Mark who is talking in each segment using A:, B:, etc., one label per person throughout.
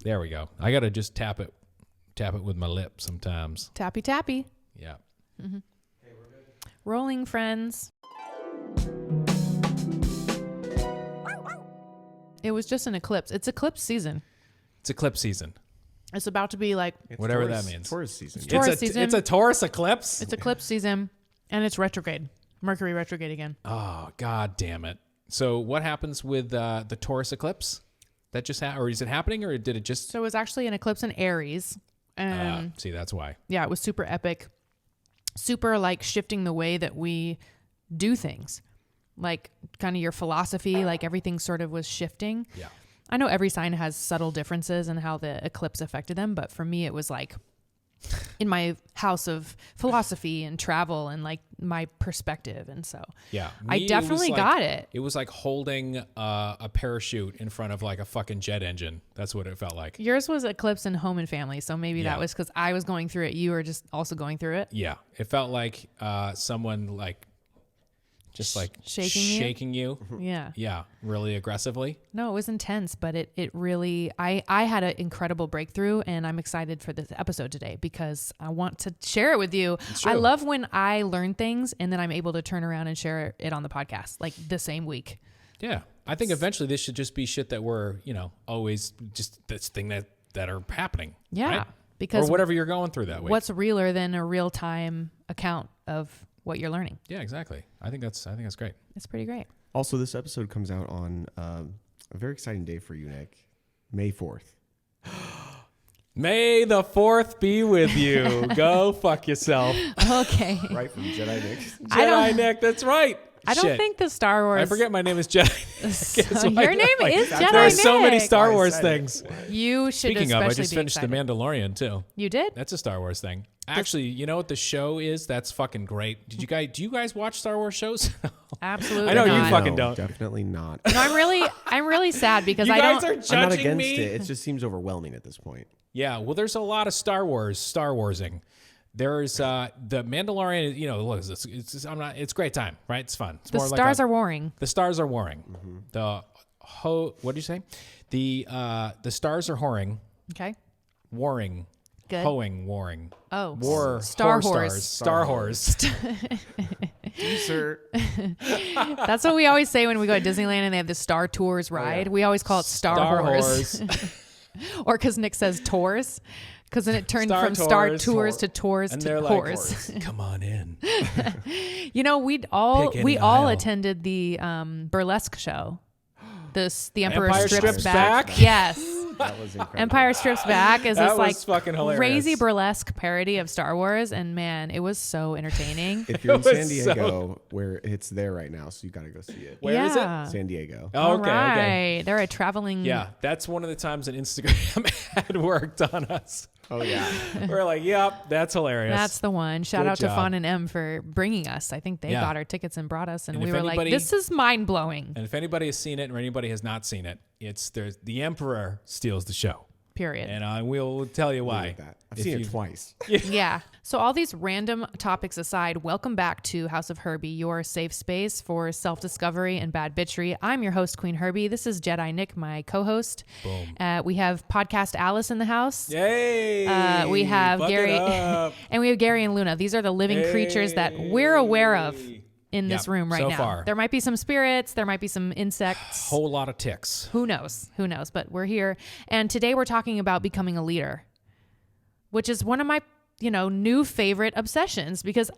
A: There we go. I got to just tap it with my lips sometimes.
B: Tappy, tappy.
A: Yeah.
B: Mm-hmm. Okay, we're good. Rolling, friends. It was just an eclipse. It's eclipse season.
A: It's eclipse season.
B: It's about to be like...
A: whatever that means.
C: Taurus season.
A: It's a Taurus eclipse?
B: It's eclipse season, and it's retrograde. Mercury retrograde again.
A: Oh, God damn it. So what happens with the Taurus eclipse? That just or is it happening, or did it just...
B: So it was actually an eclipse in Aries.
A: See, that's why.
B: Yeah, it was super epic. Super, like, shifting the way that we do things. Like, kind of your philosophy, like, everything sort of was shifting.
A: Yeah.
B: I know every sign has subtle differences in how the eclipse affected them, but for me, it was like in my house of philosophy and travel and like my perspective. And so
A: yeah,
B: I definitely got it.
A: It was like holding a parachute in front of like a fucking jet engine. That's what it felt like.
B: Yours was eclipse in home and family. So maybe that was because I was going through it. You were just also going through it.
A: Yeah. It felt like someone like just like shaking you.
B: Yeah.
A: Yeah. Really aggressively.
B: No, it was intense, but it really, I had an incredible breakthrough, and I'm excited for this episode today because I want to share it with you. I love when I learn things and then I'm able to turn around and share it on the podcast like the same week.
A: Yeah. I think eventually this should just be shit that we're, always just this thing that are happening.
B: Yeah.
A: Right?
B: Because
A: or whatever you're going through that week.
B: What's realer than a real time account of what you're learning?
A: Yeah, exactly. I think that's great.
B: It's pretty great.
C: Also, this episode comes out on a very exciting day for you, Nick. May 4th.
A: May the 4th be with you. Go fuck yourself.
B: Okay.
C: Right from Jedi Nick.
A: Jedi Nick, that's right.
B: I don't think the Star Wars...
A: I forget my name is Jedi.
B: So your name is Jedi Nick.
A: There are so many Star Wars things.
B: You should
A: Speaking of, I just
B: be
A: finished
B: excited.
A: The Mandalorian too.
B: You did?
A: That's a Star Wars thing. Actually, you know what the show is? That's fucking great. Do you guys watch Star Wars shows?
B: Absolutely
A: I know
B: not.
A: you fucking don't.
C: Definitely not.
B: No, I'm really sad because
A: you
B: I
A: guys
B: don't...
A: are judging
C: I'm not against
A: me.
C: it. It just seems overwhelming at this point.
A: Yeah, well, there's a lot of Star Warsing. There's the Mandalorian. Look, it's a great time, right? It's fun. It's
B: the
A: more
B: stars
A: like
B: are warring.
A: The stars are warring.
C: Mm-hmm.
A: What did you say? The stars are whoring.
B: Okay.
A: Warring.
B: Good.
A: Hoeing, warring.
B: Oh,
A: Star Whores. Star Whores.
C: Sir.
B: That's what we always say when we go to Disneyland and they have the Star Tours ride. We always call it Star Whores. Or because Nick says tours. Because then it turned from Star Tours to tours to Whores.
A: Like, come on in.
B: We all attended the burlesque show. The Emperor Strips Back. Yes.
C: That was incredible.
B: Empire Strips Back is this like
A: fucking hilarious.
B: Crazy burlesque parody of Star Wars, and man, it was so entertaining.
C: If you're in San Diego, where it's there right now, so you got to go see it.
A: Where is it?
C: San Diego.
A: Oh, okay,
B: okay. They're a traveling.
A: Yeah, that's one of the times that Instagram had worked on us.
C: Oh yeah,
A: we're like, yep, that's hilarious.
B: That's the one. Shout out to Fawn and M for bringing us. I think they got our tickets and brought us, and we were like, this is mind blowing.
A: And if anybody has seen it or anybody has not seen it, there's the Emperor steals the show.
B: Period.
A: And we'll tell you why.
C: I've seen it twice.
B: Yeah. So all these random topics aside, welcome back to House of Herby, your safe space for self-discovery and bad bitchery. I'm your host, Queen Herby. This is Jedi Nick, my co-host.
A: Boom.
B: We have podcast Alice in the house.
A: Yay!
B: We have Gary and we have Gary and Luna. These are the living creatures that we're aware of in this room right now.
A: Far.
B: There might be some spirits. There might be some insects.
A: Whole lot of ticks.
B: Who knows? But we're here. And today we're talking about becoming a leader, which is one of my, new favorite obsessions, because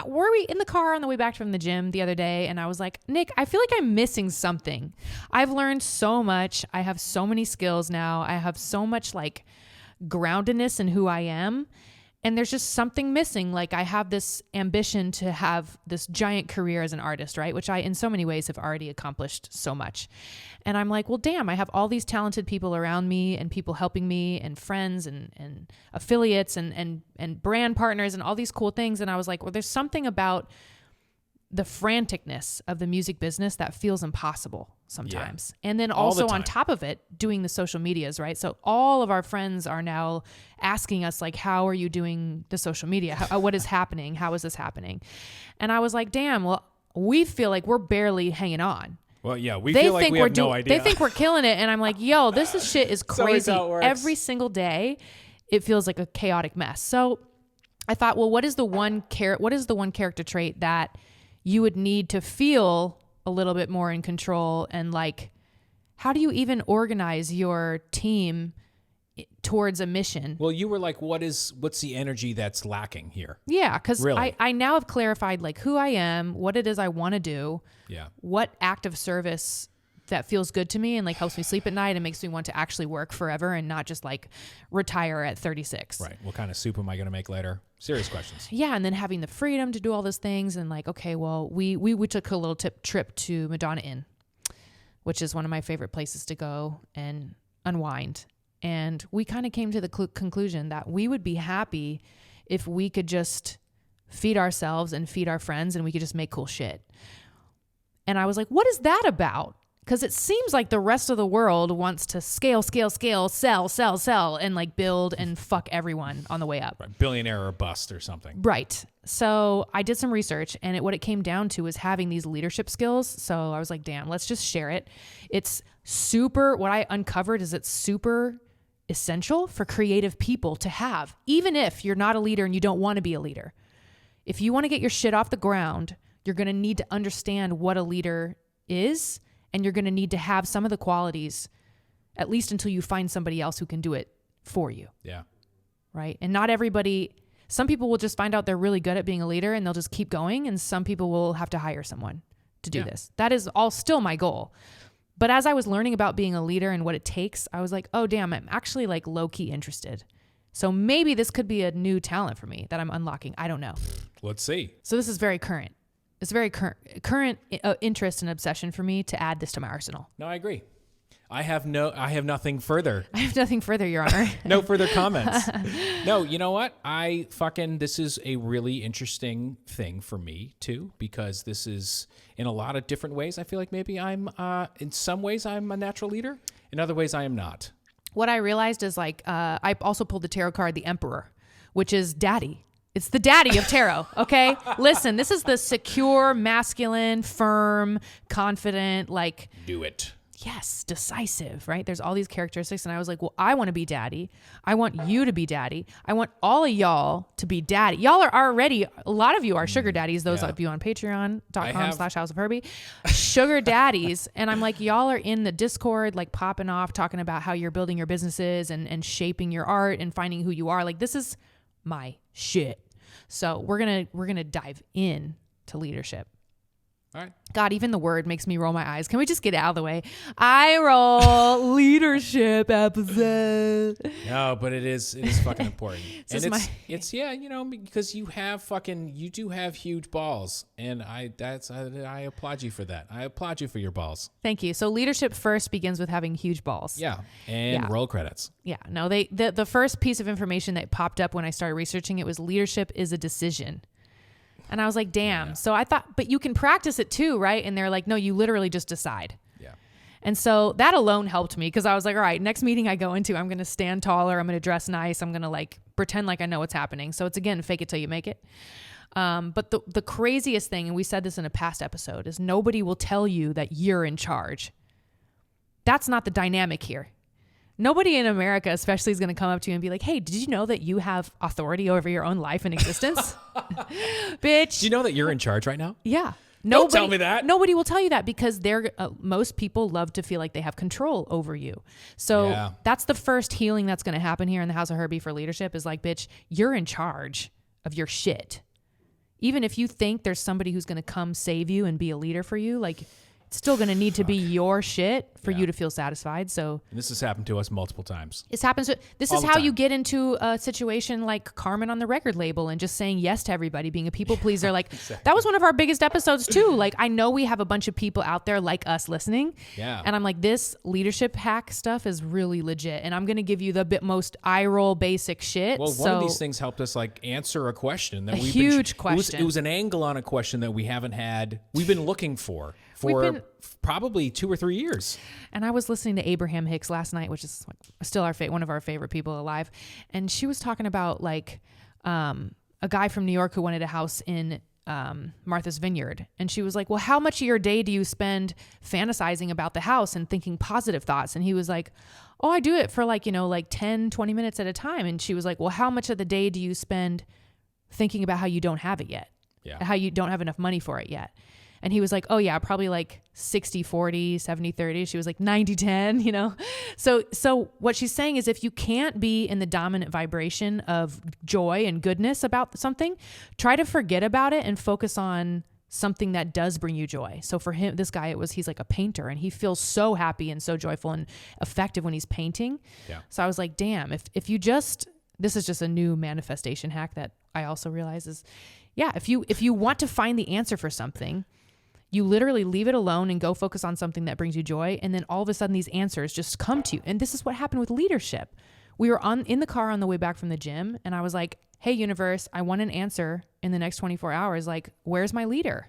B: were we in the car on the way back from the gym the other day, and I was like, Nick, I feel like I'm missing something. I've learned so much. I have so many skills now. I have so much like groundedness in who I am. And there's just something missing. Like I have this ambition to have this giant career as an artist, right? Which I, in so many ways, have already accomplished so much. And I'm like, well, damn, I have all these talented people around me and people helping me and friends and affiliates and brand partners and all these cool things. And I was like, well, there's something about the franticness of the music business that feels impossible sometimes. Yeah. And then also on top of it, doing the social medias, right? So all of our friends are now asking us like, how are you doing the social media? What is happening? How is this happening? And I was like, damn, well, we feel like we're barely hanging on.
A: Well, yeah, we feel like we have no idea.
B: They think we're killing it. And I'm like, yo, this shit is crazy. Every single day, it feels like a chaotic mess. So I thought, well, what is the one character trait that you would need to feel a little bit more in control? And like, how do you even organize your team towards a mission?
A: Well, you were like, what's the energy that's lacking here?
B: Yeah, because
A: really?
B: I now have clarified like who I am, what it is I want to do, what act of service that feels good to me and like helps me sleep at night and makes me want to actually work forever and not just like retire at 36.
A: Right. What kind of soup am I going to make later? Serious questions.
B: Yeah, and then having the freedom to do all those things and like, okay, well, we took a little trip to Madonna Inn, which is one of my favorite places to go and unwind. And we kind of came to the conclusion that we would be happy if we could just feed ourselves and feed our friends and we could just make cool shit. And I was like, what is that about? Because it seems like the rest of the world wants to scale, sell, and like build and fuck everyone on the way up.
A: Right. Billionaire or bust or something.
B: Right. So I did some research and what it came down to is having these leadership skills. So I was like, damn, let's just share it. What I uncovered is it's super essential for creative people to have, even if you're not a leader and you don't want to be a leader. If you want to get your shit off the ground, you're going to need to understand what a leader is, and you're going to need to have some of the qualities, at least until you find somebody else who can do it for you.
A: Yeah.
B: Right? And not everybody, some people will just find out they're really good at being a leader and they'll just keep going, and some people will have to hire someone to do this. That is all still my goal. But as I was learning about being a leader and what it takes, I was like, oh, damn, I'm actually like low-key interested. So maybe this could be a new talent for me that I'm unlocking. I don't know.
A: Let's see.
B: So this is very current. It's very current interest and obsession for me to add this to my arsenal.
A: No, I agree. I have nothing further.
B: I have nothing further, Your Honor.
A: No further comments. No, you know what? This is a really interesting thing for me too, because this is in a lot of different ways. I feel like maybe in some ways I'm a natural leader. In other ways I am not.
B: What I realized is like, I also pulled the tarot card, the Emperor, which is daddy. It's the daddy of tarot, okay? Listen, this is the secure, masculine, firm, confident, like...
A: Do it.
B: Yes, decisive, right? There's all these characteristics. And I was like, well, I want to be daddy. I want you to be daddy. I want all of y'all to be daddy. Y'all are already, a lot of you are sugar daddies. Those of you on patreon.com/House of Herby. Sugar daddies. And I'm like, y'all are in the Discord, like popping off, talking about how you're building your businesses and shaping your art and finding who you are. Like, this is my shit. So we're gonna dive in to leadership.
A: All right.
B: God, even the word makes me roll my eyes. Can we just get it out of the way? I roll leadership episode.
A: No, but it is fucking important. Because you do have huge balls, and I applaud you for that. I applaud you for your balls.
B: Thank you. So leadership first begins with having huge balls.
A: Yeah, and roll credits.
B: Yeah, no, the first piece of information that popped up when I started researching it was leadership is a decision. And I was like, damn. Yeah. So I thought, but you can practice it too, right? And they're like, no, you literally just decide.
A: Yeah.
B: And so that alone helped me because I was like, all right, next meeting I go into, I'm going to stand taller. I'm going to dress nice. I'm going to like pretend like I know what's happening. So it's again, fake it till you make it. But the craziest thing, and we said this in a past episode, is nobody will tell you that you're in charge. That's not the dynamic here. Nobody in America especially is going to come up to you and be like, hey, did you know that you have authority over your own life and existence? Bitch.
A: Do you know that you're in charge right now?
B: Yeah.
A: Don't tell me that.
B: Nobody will tell you that because most people love to feel like they have control over you. So that's the first healing that's going to happen here in the House of Herby for leadership is like, bitch, you're in charge of your shit. Even if you think there's somebody who's going to come save you and be a leader for you, like... It's still going to need to be your shit for you to feel satisfied. So
A: and this has happened to us multiple times.
B: This is how you get into a situation like Carmen on the record label and just saying yes to everybody, being a people pleaser. Like exactly. That was one of our biggest episodes too. Like I know we have a bunch of people out there like us listening.
A: Yeah.
B: And I'm like, this leadership hack stuff is really legit. And I'm going to give you the most eye roll basic shit.
A: Well, one of these things helped us like answer a question that we've
B: huge question.
A: It was an angle on a question that we haven't had. We've been looking for probably 2 or 3 years.
B: And I was listening to Abraham Hicks last night, which is still one of our favorite people alive. And she was talking about like a guy from New York who wanted a house in Martha's Vineyard. And she was like, well, how much of your day do you spend fantasizing about the house and thinking positive thoughts? And he was like, oh, I do it for like, 10, 20 minutes at a time. And she was like, well, how much of the day do you spend thinking about how you don't have it yet?
A: Yeah.
B: How you don't have enough money for it yet? And he was like, oh yeah, probably like 60-40, 70-30. She was like 90-10, So what she's saying is if you can't be in the dominant vibration of joy and goodness about something, try to forget about it and focus on something that does bring you joy. So for him, this guy, he's like a painter and he feels so happy and so joyful and effective when he's painting.
A: Yeah.
B: So I was like, damn, if you this is just a new manifestation hack that I also realize is, yeah, if you want to find the answer for something, you literally leave it alone and go focus on something that brings you joy. And then all of a sudden these answers just come to you. And this is what happened with leadership. We were in the car on the way back from the gym and I was like, hey, universe, I want an answer in the next 24 hours. Like, where's my leader?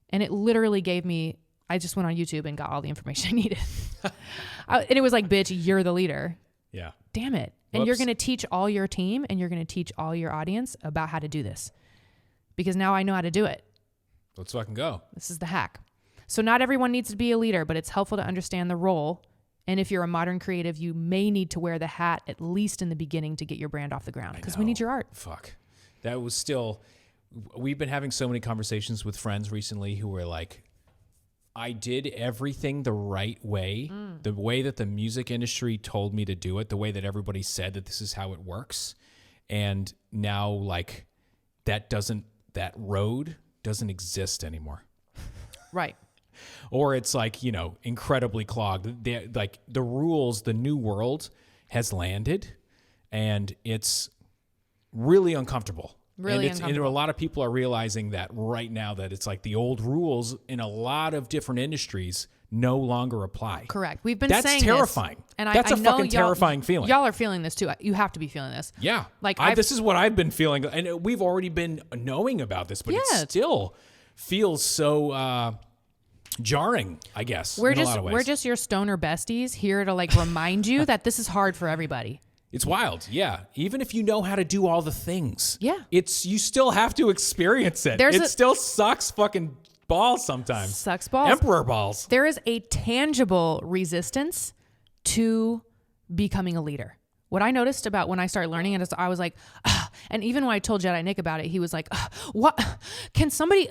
B: And it literally gave me, I just went on YouTube and got all the information I needed. And it was like, bitch, you're the leader.
A: Yeah.
B: Damn it. And you're going to teach all your team and you're going to teach all your audience about how to do this. Because now I know how to do it.
A: Let's fucking go.
B: This is the hack. So not everyone needs to be a leader, but it's helpful to understand the role. And if you're a modern creative, you may need to wear the hat at least in the beginning to get your brand off the ground because we need your art.
A: Fuck. That was still, we've been having so many conversations with friends recently who were like, I did everything the right way, the way that the music industry told me to do it, the way that everybody said that this is how it works. And now like that road doesn't exist anymore.
B: Right.
A: Or it's like, incredibly clogged. The rules, the new world has landed and it's really uncomfortable.
B: Really
A: And
B: uncomfortable.
A: a lot of people are realizing that right now that it's like the old rules in a lot of different industries no longer apply.
B: Correct. We've been
A: That's
B: saying
A: terrifying.
B: This, and
A: That's
B: I
A: a
B: know
A: fucking terrifying feeling.
B: Y'all are feeling this too. You have to be feeling this.
A: Yeah.
B: Like
A: this is what I've been feeling. And we've already been knowing about this, but it still feels so jarring, I guess, in a lot of ways.
B: We're just your stoner besties here to like remind you that this is hard for everybody.
A: It's wild, yeah. Even if you know how to do all the things,
B: yeah,
A: you still have to experience it. It still sucks fucking balls sometimes.
B: Sucks balls.
A: Emperor balls.
B: There is a tangible resistance to becoming a leader. What I noticed about when I started learning it is I was like, ugh. And even when I told Jedi Nick about it, he was like, ugh, what? Can somebody,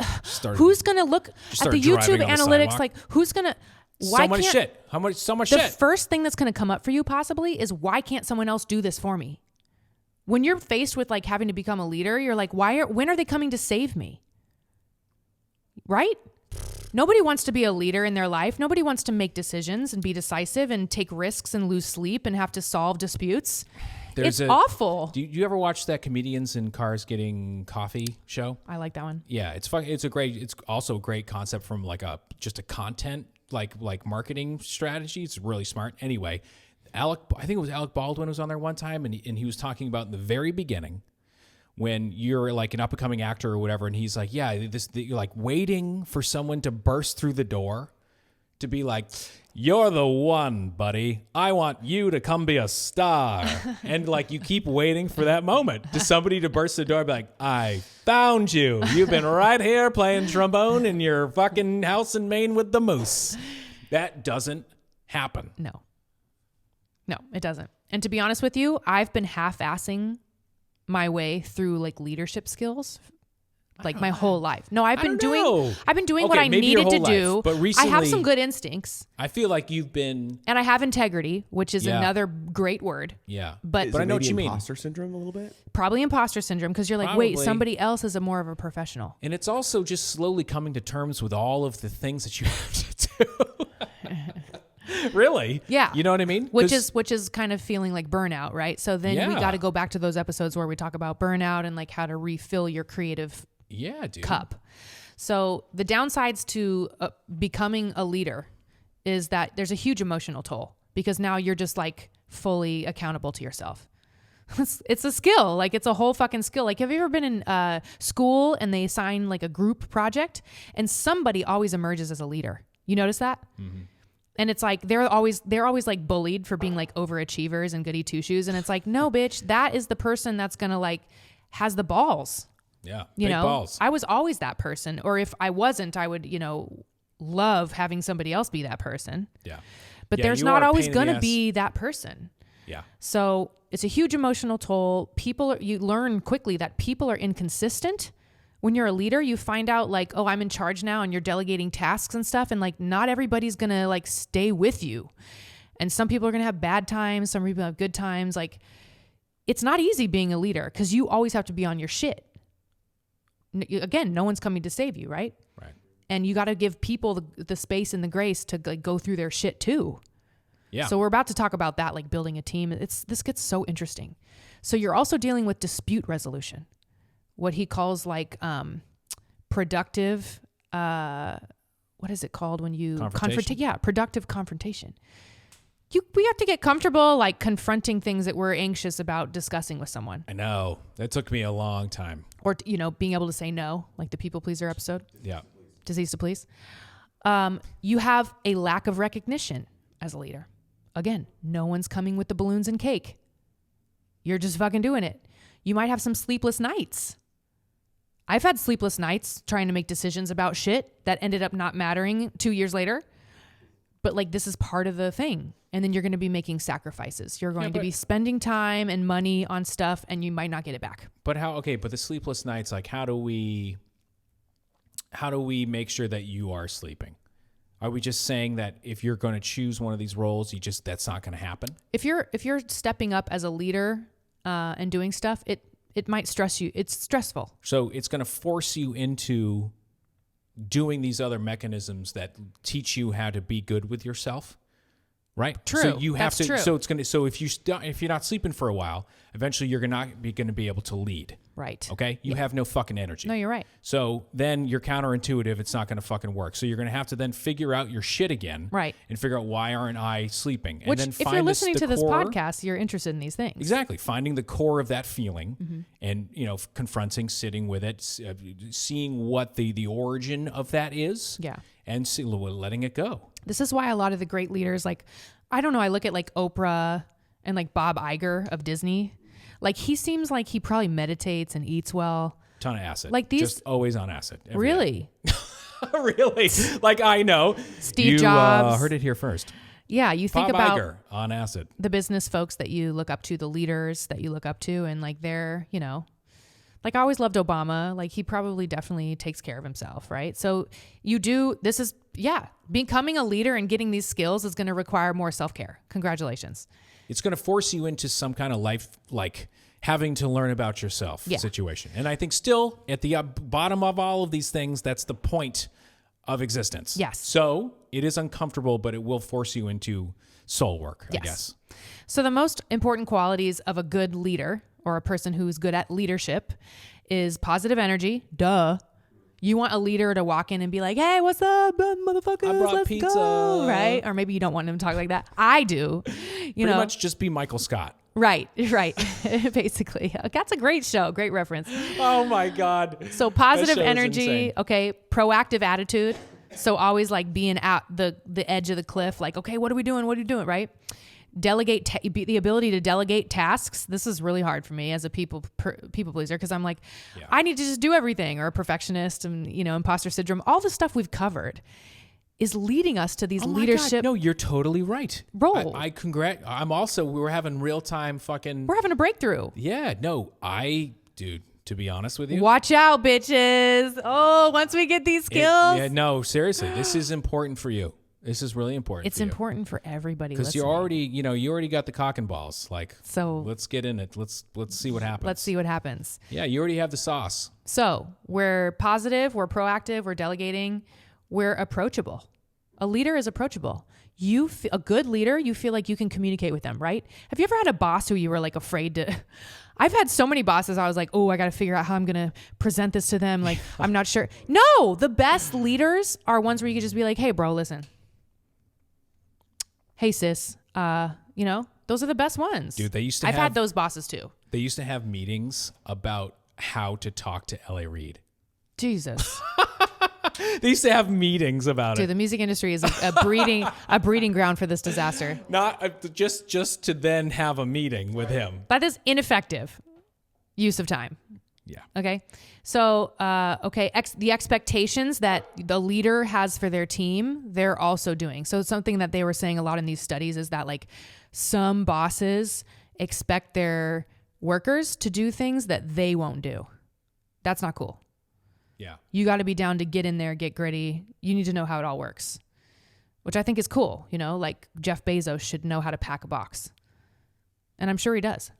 B: who's going to look at the YouTube analytics? Like, who's going to, why
A: so much shit. So much
B: shit.
A: The
B: first thing that's going to come up for you possibly is why can't someone else do this for me? When you're faced with like having to become a leader, you're like, when are they coming to save me? Right? Nobody wants to be a leader in their life. Nobody wants to make decisions and be decisive and take risks and lose sleep and have to solve disputes. It's awful.
A: Do you ever watch that Comedians in Cars Getting Coffee show?
B: I like that one.
A: Yeah, it's fun. It's also a great concept from like just a content like marketing strategy. It's really smart. Anyway, I think it was Alec Baldwin was on there one time, and he was talking about in the very beginning when you're like an up-and-coming actor or whatever, and he's like, yeah, you're like waiting for someone to burst through the door to be like, you're the one, buddy. I want you to come be a star. And like you keep waiting for that moment to somebody to burst the door and be like, I found you. You've been right here playing trombone in your fucking house in Maine with the moose. That doesn't happen.
B: No, it doesn't. And to be honest with you, I've been half-assing my way through like leadership skills like my whole life. No, I've been doing what I needed to do.
A: But recently,
B: I have some good instincts.
A: I feel like you've been,
B: and I have integrity, which is another great word.
A: Yeah.
B: But
A: I know what you mean.
C: Imposter syndrome a little bit?
B: Probably imposter syndrome because you're like, wait, somebody else is more of a professional.
A: And it's also just slowly coming to terms with all of the things that you have to do. Really?
B: Yeah.
A: You know what I mean?
B: Which is kind of feeling like burnout, right? So then we got to go back to those episodes where we talk about burnout and like how to refill your creative cup. So the downsides to becoming a leader is that there's a huge emotional toll because now you're just like fully accountable to yourself. It's a skill. Like it's a whole fucking skill. Like have you ever been in school and they assign like a group project and somebody always emerges as a leader? You notice that? Mm-hmm. And it's like, they're always like bullied for being like overachievers and goody two shoes. And it's like, no, bitch, that is the person that's going to like, has the balls.
A: Yeah.
B: You
A: Big
B: know,
A: balls.
B: I was always that person. Or if I wasn't, I would, love having somebody else be that person.
A: Yeah.
B: But
A: Yeah,
B: there's
A: you
B: not
A: are a
B: always
A: pain in the
B: going to
A: ass.
B: be that person.
A: Yeah.
B: So it's a huge emotional toll. You learn quickly that people are inconsistent. When you're a leader, you find out like, oh, I'm in charge now and you're delegating tasks and stuff. And like, not everybody's going to like stay with you. And some people are going to have bad times. Some people have good times. Like, it's not easy being a leader because you always have to be on your shit. Again, no one's coming to save you, right?
A: Right.
B: And you got to give people the space and the grace to like go through their shit too.
A: Yeah.
B: So we're about to talk about that, like building a team. This gets so interesting. So you're also dealing with dispute resolution, what he calls like productive. What is it called when you
A: Confrontation?
B: Productive confrontation. We have to get comfortable like confronting things that we're anxious about discussing with someone,
A: I know. That took me a long time.
B: or being able to say no, like the people pleaser episode.
A: Yeah.
B: Disease to please. You have a lack of recognition as a leader. Again, no one's coming with the balloons and cake. You're just fucking doing it. You might have some sleepless nights. I've had sleepless nights trying to make decisions about shit that ended up not mattering 2 years later. But like, this is part of the thing. And then you're going to be making sacrifices. You're going to be spending time and money on stuff and you might not get it back.
A: But but the sleepless nights, like how do we make sure that you are sleeping? Are we just saying that if you're going to choose one of these roles, that's not going to happen?
B: If you're stepping up as a leader and doing stuff, it might stress you. It's stressful.
A: So it's going to force you into doing these other mechanisms that teach you how to be good with yourself. Right.
B: True.
A: So you have
B: That's
A: to.
B: true.
A: So it's gonna. So if you're not sleeping for a while, eventually you're not going to be able to lead.
B: Right.
A: Okay. You have no fucking energy.
B: No, you're right.
A: So then you're counterintuitive. It's not going to fucking work. So you're going to have to then figure out your shit again.
B: Right.
A: And figure out why aren't I sleeping?
B: Which,
A: and then
B: if
A: find
B: you're listening
A: the
B: to this
A: core-
B: podcast, you're interested in these things.
A: Exactly. Finding the core of that feeling and, confronting, sitting with it, seeing what the origin of that is.
B: Yeah.
A: And letting it go.
B: This is why a lot of the great leaders, like, I don't know, I look at like Oprah and like Bob Iger of Disney. Like, he seems like he probably meditates and eats well.
A: Ton of acid.
B: Like these,
A: just always on acid. every
B: really?
A: day. Really? Like, I know.
B: Steve Jobs.
A: Heard it here first.
B: Yeah, you think
A: Bob
B: about
A: Iger on acid.
B: the business folks that you look up to, the leaders that you look up to, and like they're, like I always loved Obama. Like, he probably definitely takes care of himself, right? So becoming a leader and getting these skills is going to require more self-care. Congratulations.
A: It's going to force you into some kind of life, like having to learn about yourself situation. And I think still at the bottom of all of these things, that's the point of existence.
B: Yes.
A: So it is uncomfortable, but it will force you into soul work, I guess.
B: So the most important qualities of a good leader or a person who's good at leadership is positive energy. Duh. You want a leader to walk in and be like, hey, what's up, motherfuckers?
A: I brought
B: Let's
A: pizza.
B: go. Right? Or maybe you don't want them to talk like that. I do.
A: Pretty much just be Michael Scott.
B: Right. Basically. That's a great show. Great reference.
A: Oh my God.
B: So positive
A: That show is
B: energy.
A: insane.
B: Okay. Proactive attitude. So always like being at the edge of the cliff. Like, okay, what are we doing? What are you doing? Right. Delegate the ability to delegate tasks. This is really hard for me as a people pleaser because I'm like, I need to just do everything, or a perfectionist and imposter syndrome. All the stuff we've covered is leading us to these leadership.
A: No, you're totally right.
B: Role.
A: We're having real time fucking.
B: We're having a breakthrough.
A: Yeah. No, dude. To be honest with you,
B: Watch out, bitches. Oh, once we get these skills.
A: no, seriously, this is important for you. This is really important.
B: It's important for everybody
A: because
B: listening.
A: you already got the cock and balls. Like,
B: so
A: let's get in it. Let's see what happens.
B: Let's see what happens.
A: Yeah, you already have the sauce.
B: So we're positive, we're proactive, we're delegating, we're approachable. A leader is approachable. A good leader, you feel like you can communicate with them, right? Have you ever had a boss who you were like afraid to? I've had so many bosses. I was like, oh, I got to figure out how I'm going to present this to them. Like, I'm not sure. No, the best leaders are ones where you can just be like, hey, bro, listen. Hey, sis. Those are the best ones.
A: Dude,
B: I've had those bosses too.
A: They used to have meetings about how to talk to L.A. Reid.
B: Jesus.
A: They used to have meetings about
B: Dude,
A: it.
B: the music industry is a breeding ground for this disaster.
A: Not just to then have a meeting with him.
B: That is ineffective use of time.
A: Yeah.
B: Okay. So, the expectations that the leader has for their team, they're also doing. So something that they were saying a lot in these studies is that like some bosses expect their workers to do things that they won't do. That's not cool.
A: Yeah.
B: You got to be down to get in there, get gritty. You need to know how it all works, which I think is cool. You know, like Jeff Bezos should know how to pack a box. And I'm sure he does.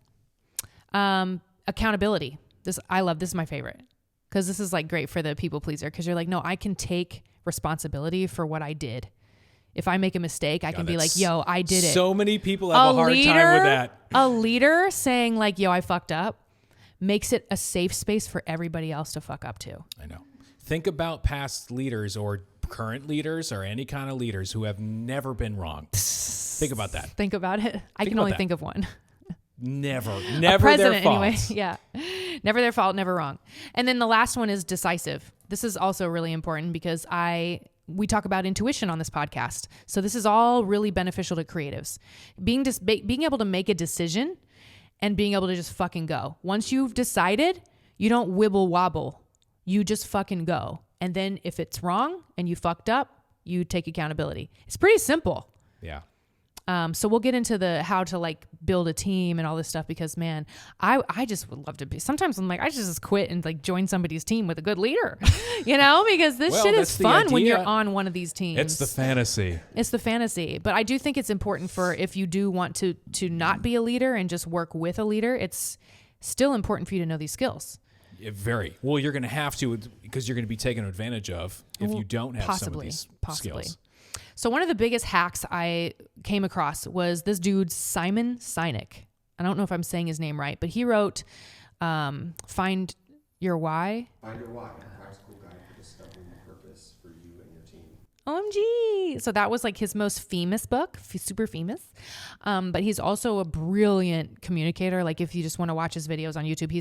B: Accountability. This is my favorite because this is like great for the people pleaser because you're like, no, I can take responsibility for what I did. If I make a mistake, I can be like, yo, I did it.
A: So many people have a hard time with that.
B: A leader saying like, yo, I fucked up makes it a safe space for everybody else to fuck up too.
A: I know. Think about past leaders or current leaders or any kind of leaders who have never been wrong. Think about that.
B: Think about it. I can only think of one.
A: Never
B: president,
A: their fault.
B: Anyway. Yeah. Never their fault, never wrong. And then the last one is decisive. This is also really important because we talk about intuition on this podcast. So this is all really beneficial to creatives. Being able to make a decision and being able to just fucking go. Once you've decided, you don't wibble wobble. You just fucking go. And then if it's wrong and you fucked up, you take accountability. It's pretty simple.
A: Yeah.
B: So we'll get into the how to like build a team and all this stuff because man, I just would love to be. Sometimes I'm like, I just quit and like join somebody's team with a good leader, you know, because this shit is fun when you're on one of these teams.
A: It's the fantasy.
B: It's the fantasy. But I do think it's important for if you do want to not be a leader and just work with a leader, it's still important for you to know these skills.
A: Very. Well, you're going to have to because you're going to be taken advantage of if you don't have some of these skills. So one of the biggest hacks I came across was this dude, Simon Sinek. I don't know if I'm saying his name right, but he wrote Find Your Why.
C: Find Your Why, a practical guide for discovering the purpose for you and your team.
B: OMG. So that was like his most famous book, super famous. But he's also a brilliant communicator. Like if you just want to watch his videos on YouTube,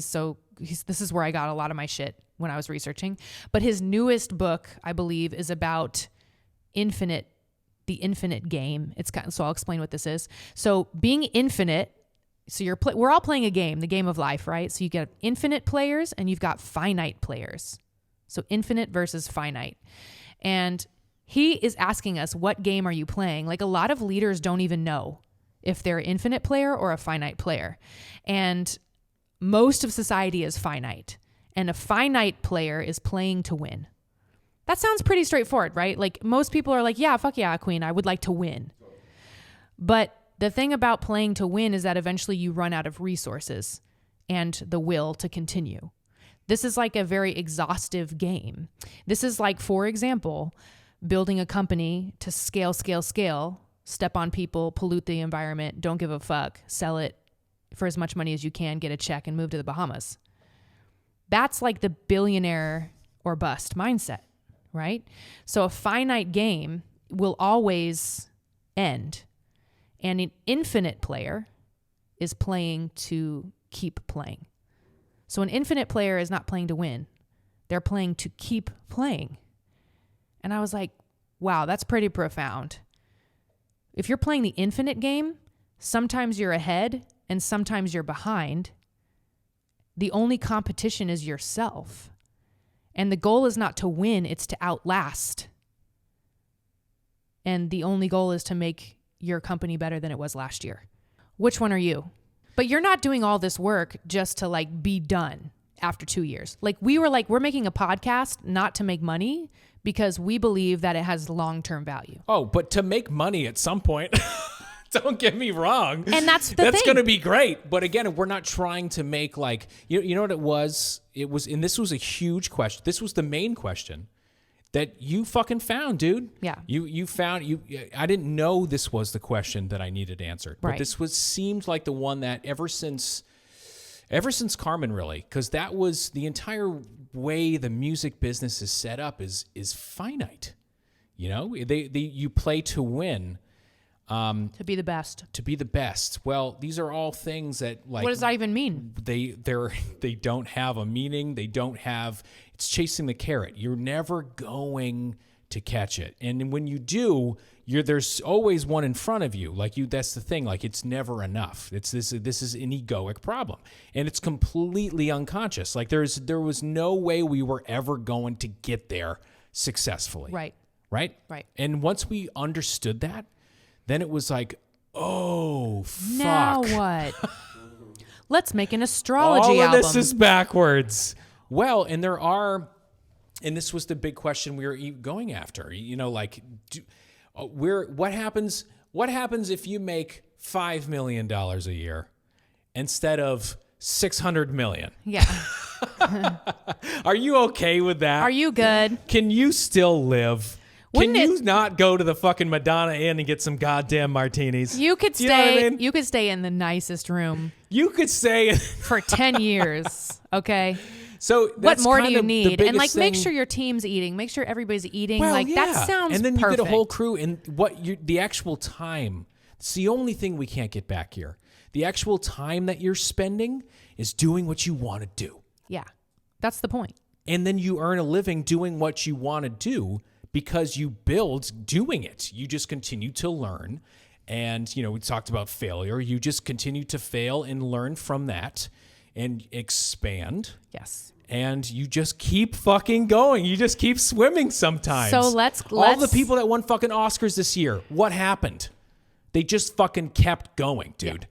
B: this is where I got a lot of my shit when I was researching. But his newest book, I believe, is about the infinite game. So I'll explain what this is. So being infinite, so we're all playing a game, the game of life, right? So you get infinite players and you've got finite players. So infinite versus finite. And he is asking us, what game are you playing? Like a lot of leaders don't even know if they're an infinite player or a finite player. And most of society is finite. And a finite player is playing to win. That sounds pretty straightforward, right? Like most people are like, yeah, fuck yeah, Queen, I would like to win. But the thing about playing to win is that eventually you run out of resources and the will to continue. This is like a very exhaustive game. This is like, for example, building a company to scale, step on people, pollute the environment, don't give a fuck, sell it for as much money as you can, get a check and move to the Bahamas. That's like the billionaire or bust mindset. Right? So a finite game will always end. And an infinite player is playing to keep playing. So an infinite player is not playing to win. They're playing to keep playing. And I was like, wow, that's pretty profound. If you're playing the infinite game, sometimes you're ahead and sometimes you're behind. The only competition is yourself. And the goal is not to win, it's to outlast. And the only goal is to make your company better than it was last year. Which one are you? But you're not doing all this work just to like be done after 2 years. Like we're making a podcast not to make money because we believe that it has long-term value.
A: Oh, but to make money at some point. Don't get me wrong.
B: And that's the thing.
A: That's going to be great. But again, we're not trying to make like, you know what it was? And this was a huge question. This was the main question that you fucking found, dude.
B: Yeah.
A: You found, I didn't know this was the question that I needed answered. But
B: right.
A: this seemed like the one that ever since Carmen really, because that was the entire way the music business is set up is finite. You know, you play to win.
B: To be the best.
A: To be the best. Well, these are all things that like.
B: What does that even mean?
A: They don't have a meaning. It's chasing the carrot. You're never going to catch it. And when you do, there's always one in front of you. Like that's the thing. Like it's never enough. This is an egoic problem, and it's completely unconscious. Like there was no way we were ever going to get there successfully. Right. And once we understood that, then it was like, oh, fuck.
B: Now what? Let's make an astrology
A: album. All of
B: album.
A: this is backwards. Well, and this was the big question we were going after. You know, like, what happens if you make $5 million a year instead of $600 million?
B: Yeah.
A: Are you okay with that?
B: Are you good?
A: Can you still live?
B: Wouldn't
A: Can you not go to the fucking Madonna Inn and get some goddamn martinis?
B: You could
A: Do you know what I
B: stay.
A: mean?
B: You could stay in the nicest room
A: You could say
B: for 10 years. Okay.
A: So
B: What
A: that's
B: more do
A: kind
B: you
A: of the
B: need? And like,
A: biggest
B: make
A: thing.
B: sure your team's eating. Make sure everybody's eating.
A: Well,
B: like
A: yeah.
B: that sounds.
A: And then you
B: perfect.
A: get a whole crew. And the actual time. It's the only thing we can't get back here. The actual time that you're spending is doing what you want to do.
B: Yeah, that's the point.
A: And then you earn a living doing what you want to do because you build doing it. You just continue to learn. And, we talked about failure. You just continue to fail and learn from that and expand.
B: Yes.
A: And you just keep fucking going. You just keep swimming sometimes.
B: So let's
A: all the people that won fucking Oscars this year, what happened? They just fucking kept going, dude.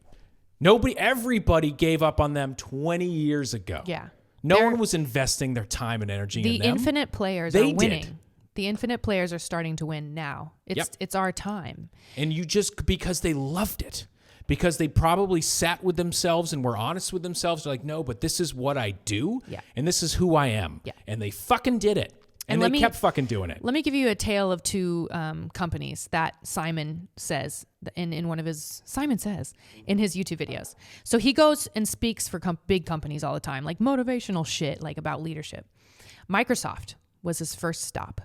A: Yeah. Everybody gave up on them 20 years ago.
B: Yeah.
A: No one was investing their time and energy in them.
B: The infinite players are winning. The infinite players are starting to win now. It's our time.
A: And you just, because they loved it, because they probably sat with themselves and were honest with themselves, they're like, no, but this is what I do.
B: Yeah.
A: And this is who I am.
B: Yeah.
A: And they fucking did it. And they kept fucking doing it.
B: Let me give you a tale of two companies that Simon says in his YouTube videos. So he goes and speaks for big companies all the time, like motivational shit, like about leadership. Microsoft was his first stop.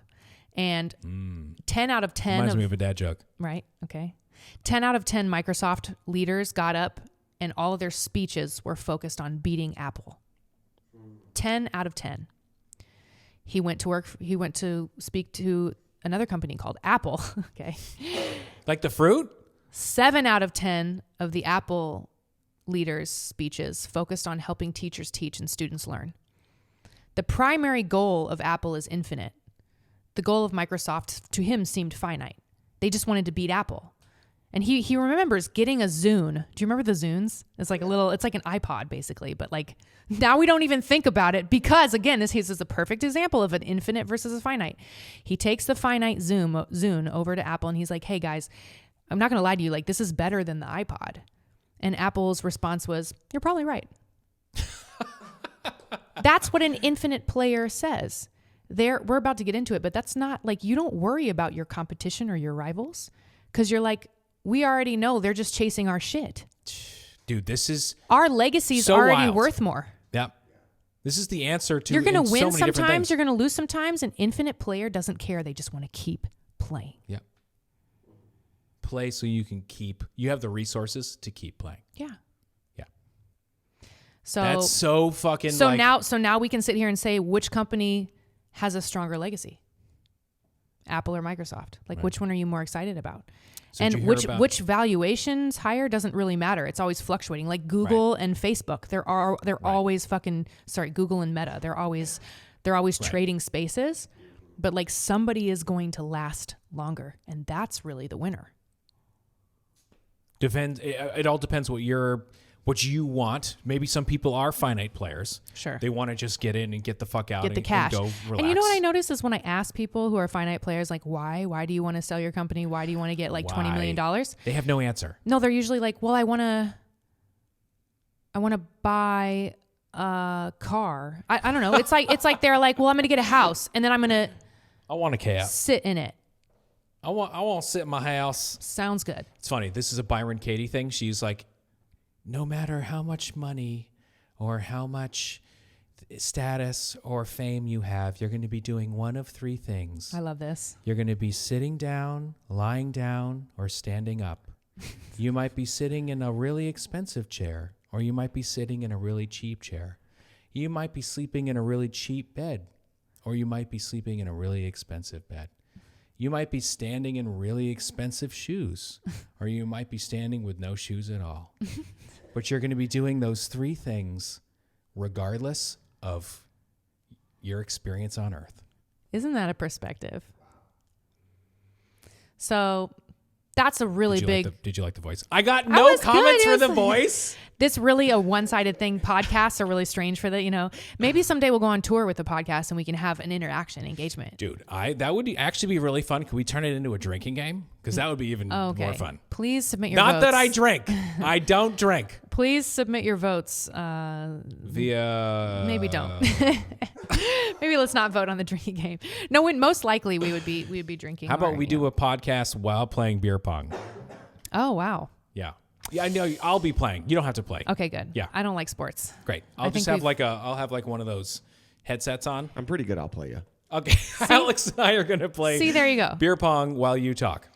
B: And 10 out of 10...
A: Reminds me of a dad joke.
B: Right, okay. 10 out of 10 Microsoft leaders got up and all of their speeches were focused on beating Apple. 10 out of 10. He went to speak to another company called Apple. Okay.
A: Like the fruit?
B: 7 out of 10 of the Apple leaders' speeches focused on helping teachers teach and students learn. The primary goal of Apple is infinite. The goal of Microsoft, to him, seemed finite. They just wanted to beat Apple. And he remembers getting a Zune. Do you remember the Zunes? It's like an iPod basically, but like now we don't even think about it because again, this is a perfect example of an infinite versus a finite. He takes the finite Zune over to Apple and he's like, hey guys, I'm not going to lie to you. Like this is better than the iPod. And Apple's response was, you're probably right. That's what an infinite player says. We're about to get into it, but that's not like, you don't worry about your competition or your rivals because you're like, we already know they're just chasing our shit.
A: Dude, this is...
B: Our legacy's
A: so
B: already
A: wild.
B: Worth more.
A: Yep. This is the answer to
B: You're going to win
A: so many different
B: sometimes,
A: things.
B: you're going to lose sometimes. An infinite player doesn't care. They just want to keep playing.
A: Yep. Play so you can you have the resources to keep playing.
B: Yeah.
A: Yeah.
B: So
A: that's so fucking
B: so now we can sit here and say which company has a stronger legacy? Apple or Microsoft? Like
A: Right.
B: which one are you more excited about?
A: So
B: and which valuations higher doesn't really matter. It's always fluctuating. Like Google and Facebook, they're always Google and Meta. They're always trading spaces, but like somebody is going to last longer, and that's really the winner.
A: It all depends what you want. Maybe some people are finite players.
B: Sure.
A: They want to just get in and get the fuck out
B: Get the cash.
A: and go relax.
B: And you know what I notice is when I ask people who are finite players, like, why do you want to sell your company? Why do you want to get like $20 million?
A: They have no answer.
B: No, they're usually like, well, I want to buy a car. I don't know. It's like they're like, well, I'm going to get a house and then I'm going to
A: I want a chaos.
B: sit in it.
A: I want to sit in my house.
B: Sounds good.
A: It's funny. This is a Byron Katie thing. She's like, no matter how much money or how much status or fame you have, you're going to be doing one of three things.
B: I love this.
A: You're going to be sitting down, lying down, or standing up. You might be sitting in a really expensive chair, or you might be sitting in a really cheap chair. You might be sleeping in a really cheap bed, or you might be sleeping in a really expensive bed. You might be standing in really expensive shoes, or you might be standing with no shoes at all. But you're going to be doing those 3 things regardless of your experience on Earth.
B: Isn't that a perspective? So that's a really big...
A: Did you like the voice? I got no comments for the voice.
B: This really a one-sided thing. Podcasts are really strange for the, maybe someday we'll go on tour with the podcast and we can have an interaction, engagement.
A: Dude, that would actually be really fun. Could we turn it into a drinking game? Because that would be even more fun.
B: Please submit your votes.
A: Not that I drink. I don't drink.
B: Please submit your votes.
A: Via...
B: Maybe don't. Maybe let's not vote on the drinking game. No, most likely we would be drinking.
A: How about we do a podcast while playing beer pong?
B: Oh, wow.
A: Yeah. Yeah, I know. I'll be playing. You don't have to play.
B: Okay, good.
A: Yeah.
B: I don't like sports.
A: Great. I'll have one of those headsets on.
C: I'm pretty good. I'll play you.
A: Okay. Alex and I are going to play
B: there you go.
A: beer pong while you talk.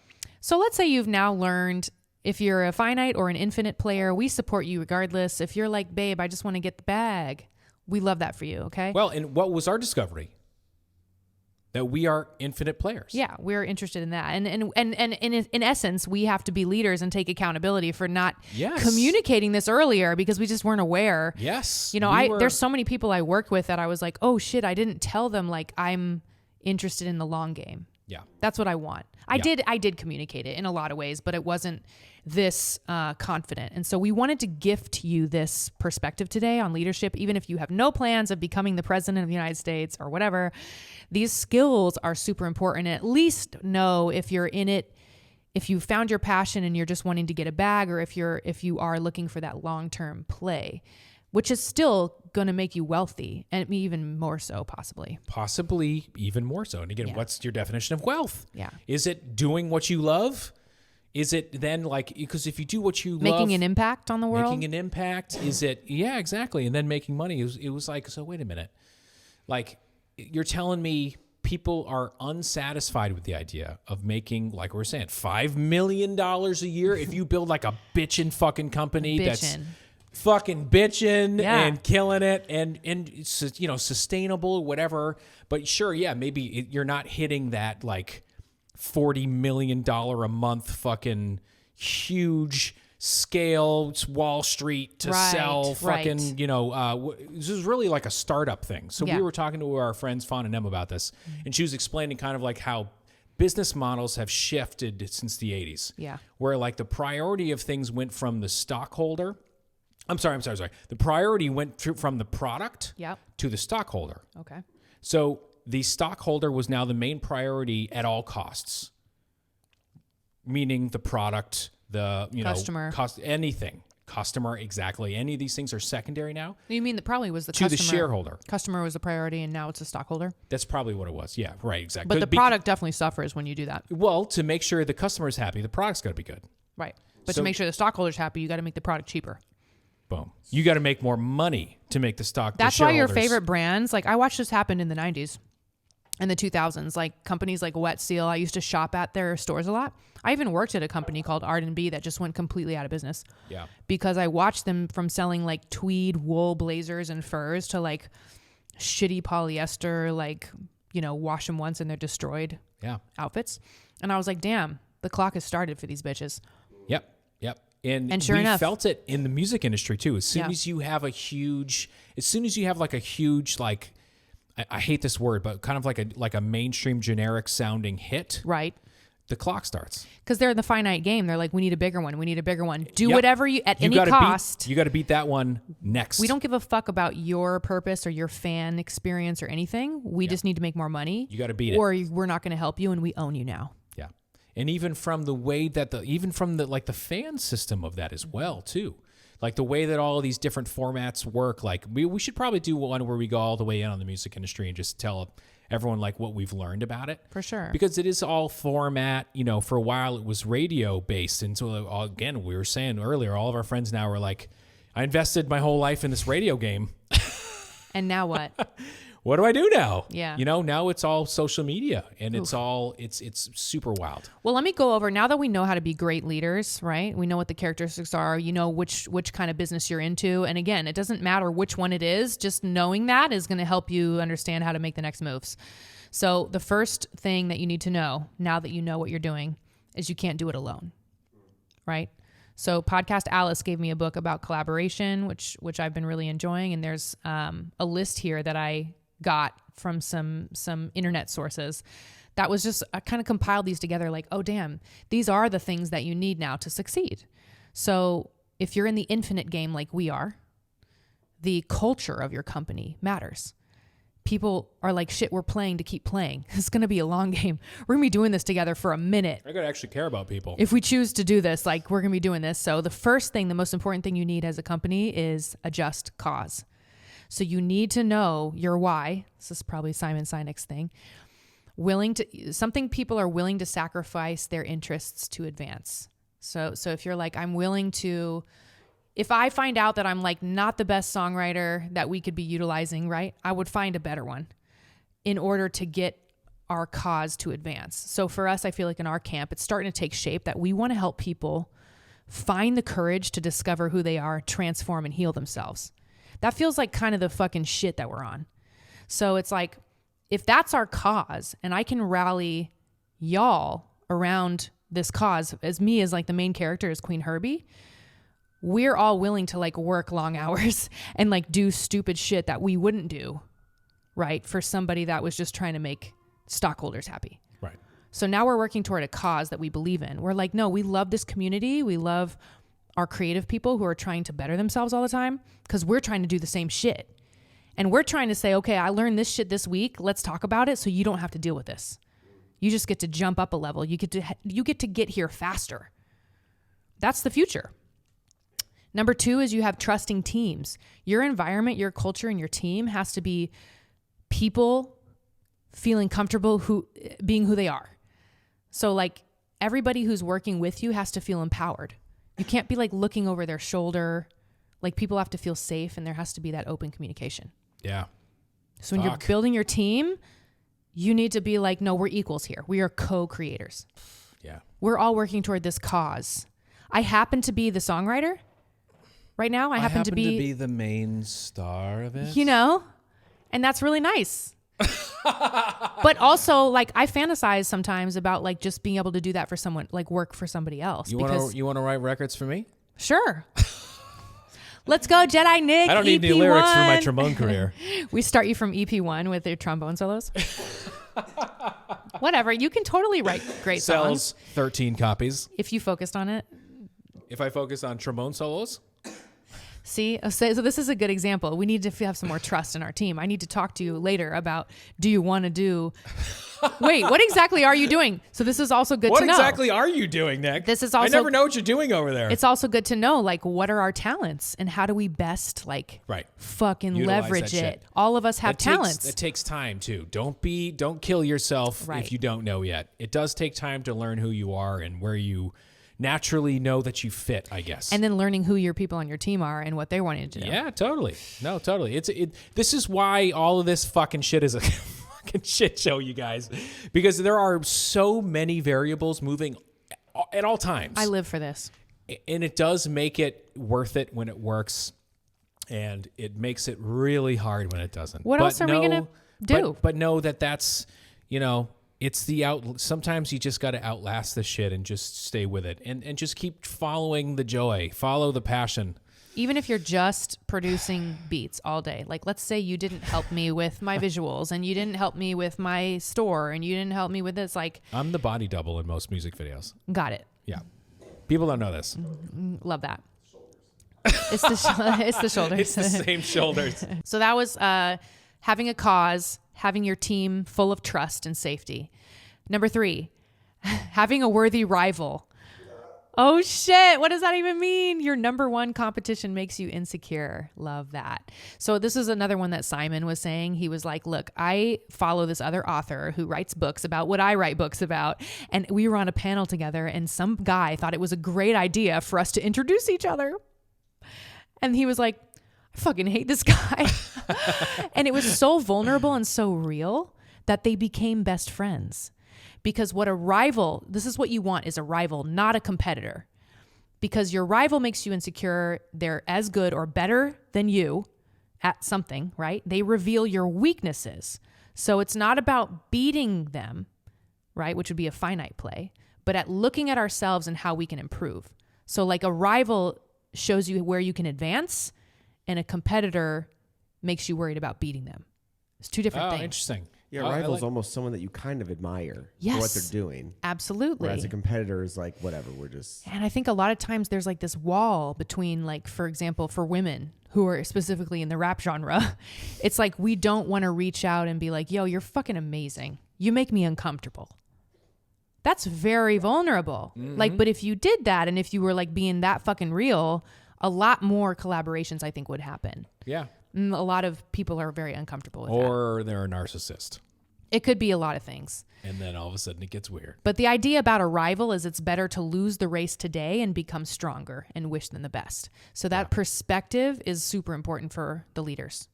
B: So let's say you've now learned, if you're a finite or an infinite player, we support you regardless. If you're like, babe, I just want to get the bag, we love that for you, okay?
A: Well, and what was our discovery? That we are infinite players.
B: Yeah, we're interested in that. And in essence, we have to be leaders and take accountability for not communicating this earlier because we just weren't aware.
A: Yes.
B: There's so many people I worked with that I was like, oh shit, I didn't tell them like I'm interested in the long game.
A: Yeah.
B: That's what I want. I did communicate it in a lot of ways, but it wasn't this confident. And so we wanted to gift you this perspective today on leadership, even if you have no plans of becoming the president of the United States or whatever. These skills are super important. At least know if you're in it, if you found your passion and you're just wanting to get a bag, or if you are looking for that long-term play, which is still going to make you wealthy, and even more so, possibly.
A: Possibly even more so. And again, what's your definition of wealth?
B: Yeah.
A: Is it doing what you love? Is it then because if you do what you love...
B: Making an impact on the world?
A: Making an impact. Is it... Yeah, exactly. And then making money. It was like, so wait a minute. Like, you're telling me people are unsatisfied with the idea of making, like we were saying, $5 million a year if you build like a bitchin' fucking company that's fucking bitching and killing it and sustainable, whatever. But sure, yeah, maybe you're not hitting that like $40 million a month fucking huge scale Wall Street to sell fucking, this is really like a startup thing. So we were talking to our friends Fawn and Em about this, and she was explaining kind of like how business models have shifted since the 80s.
B: Yeah.
A: Where like the priority of things went from the stockholder. I'm sorry. The priority went from the product to the stockholder.
B: Okay.
A: So the stockholder was now the main priority at all costs, meaning the product, the
B: customer,
A: anything, customer, exactly. Any of these things are secondary now.
B: You mean that probably was the
A: to
B: customer,
A: the shareholder.
B: Customer was the priority, and now it's a stockholder.
A: That's probably what it was. Yeah, right, exactly.
B: But the product definitely suffers when you do that.
A: Well, to make sure the customer is happy, the product's got to be good.
B: Right. But to make sure the stockholder's happy, you got to make the product cheaper.
A: Boom. You got to make more money to make the stock.
B: That's why your favorite brands, like I watched this happen in the 90s and the 2000s, like companies like Wet Seal. I used to shop at their stores a lot. I even worked at a company called R&B that just went completely out of business.
A: Yeah.
B: Because I watched them from selling like tweed wool blazers and furs to like shitty polyester, like, wash them once and they're destroyed outfits. And I was like, damn, the clock has started for these bitches.
A: Yep. And
B: sure enough,
A: felt it in the music industry too. As soon as you have like a huge, like, I hate this word, but kind of like a mainstream generic sounding hit.
B: Right.
A: The clock starts.
B: Because they're in the finite game. They're like, we need a bigger one. We need a bigger one. Do whatever you, at any cost.
A: You got to beat that one next.
B: We don't give a fuck about your purpose or your fan experience or anything. We just need to make more money.
A: You got to beat it.
B: Or we're not going to help you and we own you now.
A: Yeah. And even from the way that the fan system of that as well too. Like the way that all of these different formats work, like we should probably do one where we go all the way in on the music industry and just tell everyone like what we've learned about it.
B: For sure.
A: Because it is all format, for a while it was radio based. And so again, we were saying earlier, all of our friends now are like, I invested my whole life in this radio game.
B: And now what?
A: what do I do now?
B: Yeah.
A: Now it's all social media and it's super wild.
B: Well, let me go over now that we know how to be great leaders, right? We know what the characteristics are, which kind of business you're into. And again, it doesn't matter which one it is, just knowing that is going to help you understand how to make the next moves. So the first thing that you need to know now that you know what you're doing is you can't do it alone, right? So Podcast Alice gave me a book about collaboration, which I've been really enjoying. And there's a list here that I got from some internet sources that was just, I kind of compiled these together like, oh, damn, these are the things that you need now to succeed. So if you're in the infinite game like we are, the culture of your company matters. People are like, shit, we're playing to keep playing. It's going to be a long game. We're going to be doing this together for a minute.
A: I got to actually care about people.
B: If we choose to do this, like we're going to be doing this. So the most important thing you need as a company is a just cause. So you need to know your why. This is probably Simon Sinek's thing. Something people are willing to sacrifice their interests to advance. So if you're like, if I find out that I'm like not the best songwriter that we could be utilizing, right, I would find a better one in order to get our cause to advance. So for us, I feel like in our camp, it's starting to take shape that we want to help people find the courage to discover who they are, transform, and heal themselves. That feels like kind of the fucking shit that we're on. So it's like, if that's our cause and I can rally y'all around this cause as me as like the main character as Queen Herby, we're all willing to like work long hours and like do stupid shit that we wouldn't do, right? For somebody that was just trying to make stockholders happy.
A: Right.
B: So now we're working toward a cause that we believe in. We're like, no, we love this community. We love our creative people who are trying to better themselves all the time because we're trying to do the same shit. And we're trying to say, okay, I learned this shit this week. Let's talk about it so you don't have to deal with this. You just get to jump up a level. You get to get here faster. That's the future. Number 2 is you have trusting teams. Your environment, your culture, and your team has to be people feeling comfortable being who they are. So like everybody who's working with you has to feel empowered. You can't be like looking over their shoulder. Like people have to feel safe and there has to be that open communication.
A: Yeah.
B: So when you're building your team, you need to be like, no, we're equals here. We are co-creators.
A: Yeah.
B: We're all working toward this cause. I happen to be the songwriter. Right now, I happen to be
A: the main star of it.
B: And that's really nice. But also, like, I fantasize sometimes about like just being able to do that for someone, like work for somebody else.
A: You want to write records for me?
B: Sure. Let's go, Jedi Nick.
A: I don't need any lyrics for my trombone career.
B: We start you from EP1 with your trombone solos. Whatever. You can totally write great songs.
A: Sells 13 copies.
B: If you focused on it.
A: If I focus on trombone solos.
B: See, so this is a good example. We need to have some more trust in our team. I need to talk to you later about, do you want to do... Wait, what exactly are you doing? So this is also good to know.
A: What exactly are you doing, Nick?
B: This is also...
A: I never know what you're doing over there.
B: It's also good to know, like, what are our talents and how do we best, like, fucking
A: utilize
B: leverage it? All of us have talents.
A: It takes time, too. Don't kill yourself if you don't know yet. It does take time to learn who you are and where you naturally know that you fit, I guess.
B: And then learning who your people on your team are and what they want you to do.
A: Yeah, totally. No, totally. This is why all of this fucking shit is a fucking shit show, you guys. Because there are so many variables moving at all times.
B: I live for this.
A: And it does make it worth it when it works. And it makes it really hard when it doesn't.
B: What else are we going to do?
A: But know that that's, it's sometimes you just got to outlast the shit and just stay with it and just keep following the joy, follow the passion.
B: Even if you're just producing beats all day, like let's say you didn't help me with my visuals and you didn't help me with my store and you didn't help me with this, like
A: I'm the body double in most music videos.
B: Got it.
A: Yeah. People don't know this.
B: Love that. It's the shoulders.
A: It's the same shoulders.
B: So that was having a cause, having your team full of trust and safety. Number 3, having a worthy rival. Oh shit, what does that even mean? Your number one competition makes you insecure. Love that. So this is another one that Simon was saying. He was like, look, I follow this other author who writes books about what I write books about. And we were on a panel together and some guy thought it was a great idea for us to introduce each other. And he was like, I fucking hate this guy. And it was so vulnerable and so real that they became best friends. Because what a rival, this is what you want, is a rival, not a competitor. Because your rival makes you insecure. They're as good or better than you at something, right? They reveal your weaknesses. So it's not about beating them, right? Which would be a finite play, but at looking at ourselves and how we can improve. So like a rival shows you where you can advance, and a competitor makes you worried about beating them. It's two different things.
A: Oh, interesting.
C: Yeah, rival's almost someone that you kind of admire for what they're doing.
B: Absolutely.
C: Whereas a competitor is like, whatever, we're just...
B: And I think a lot of times there's like this wall between, like, for example, for women who are specifically in the rap genre, it's like we don't want to reach out and be like, yo, you're fucking amazing. You make me uncomfortable. That's very vulnerable.
A: Mm-hmm.
B: Like, but if you did that and if you were like being that fucking real, a lot more collaborations I think would happen.
A: Yeah.
B: A lot of people are very uncomfortable with that.
A: Or they're a narcissist.
B: It could be a lot of things.
A: And then all of a sudden it gets weird.
B: But the idea about a rival is it's better to lose the race today and become stronger and wish them the best. So that perspective is super important for the leaders,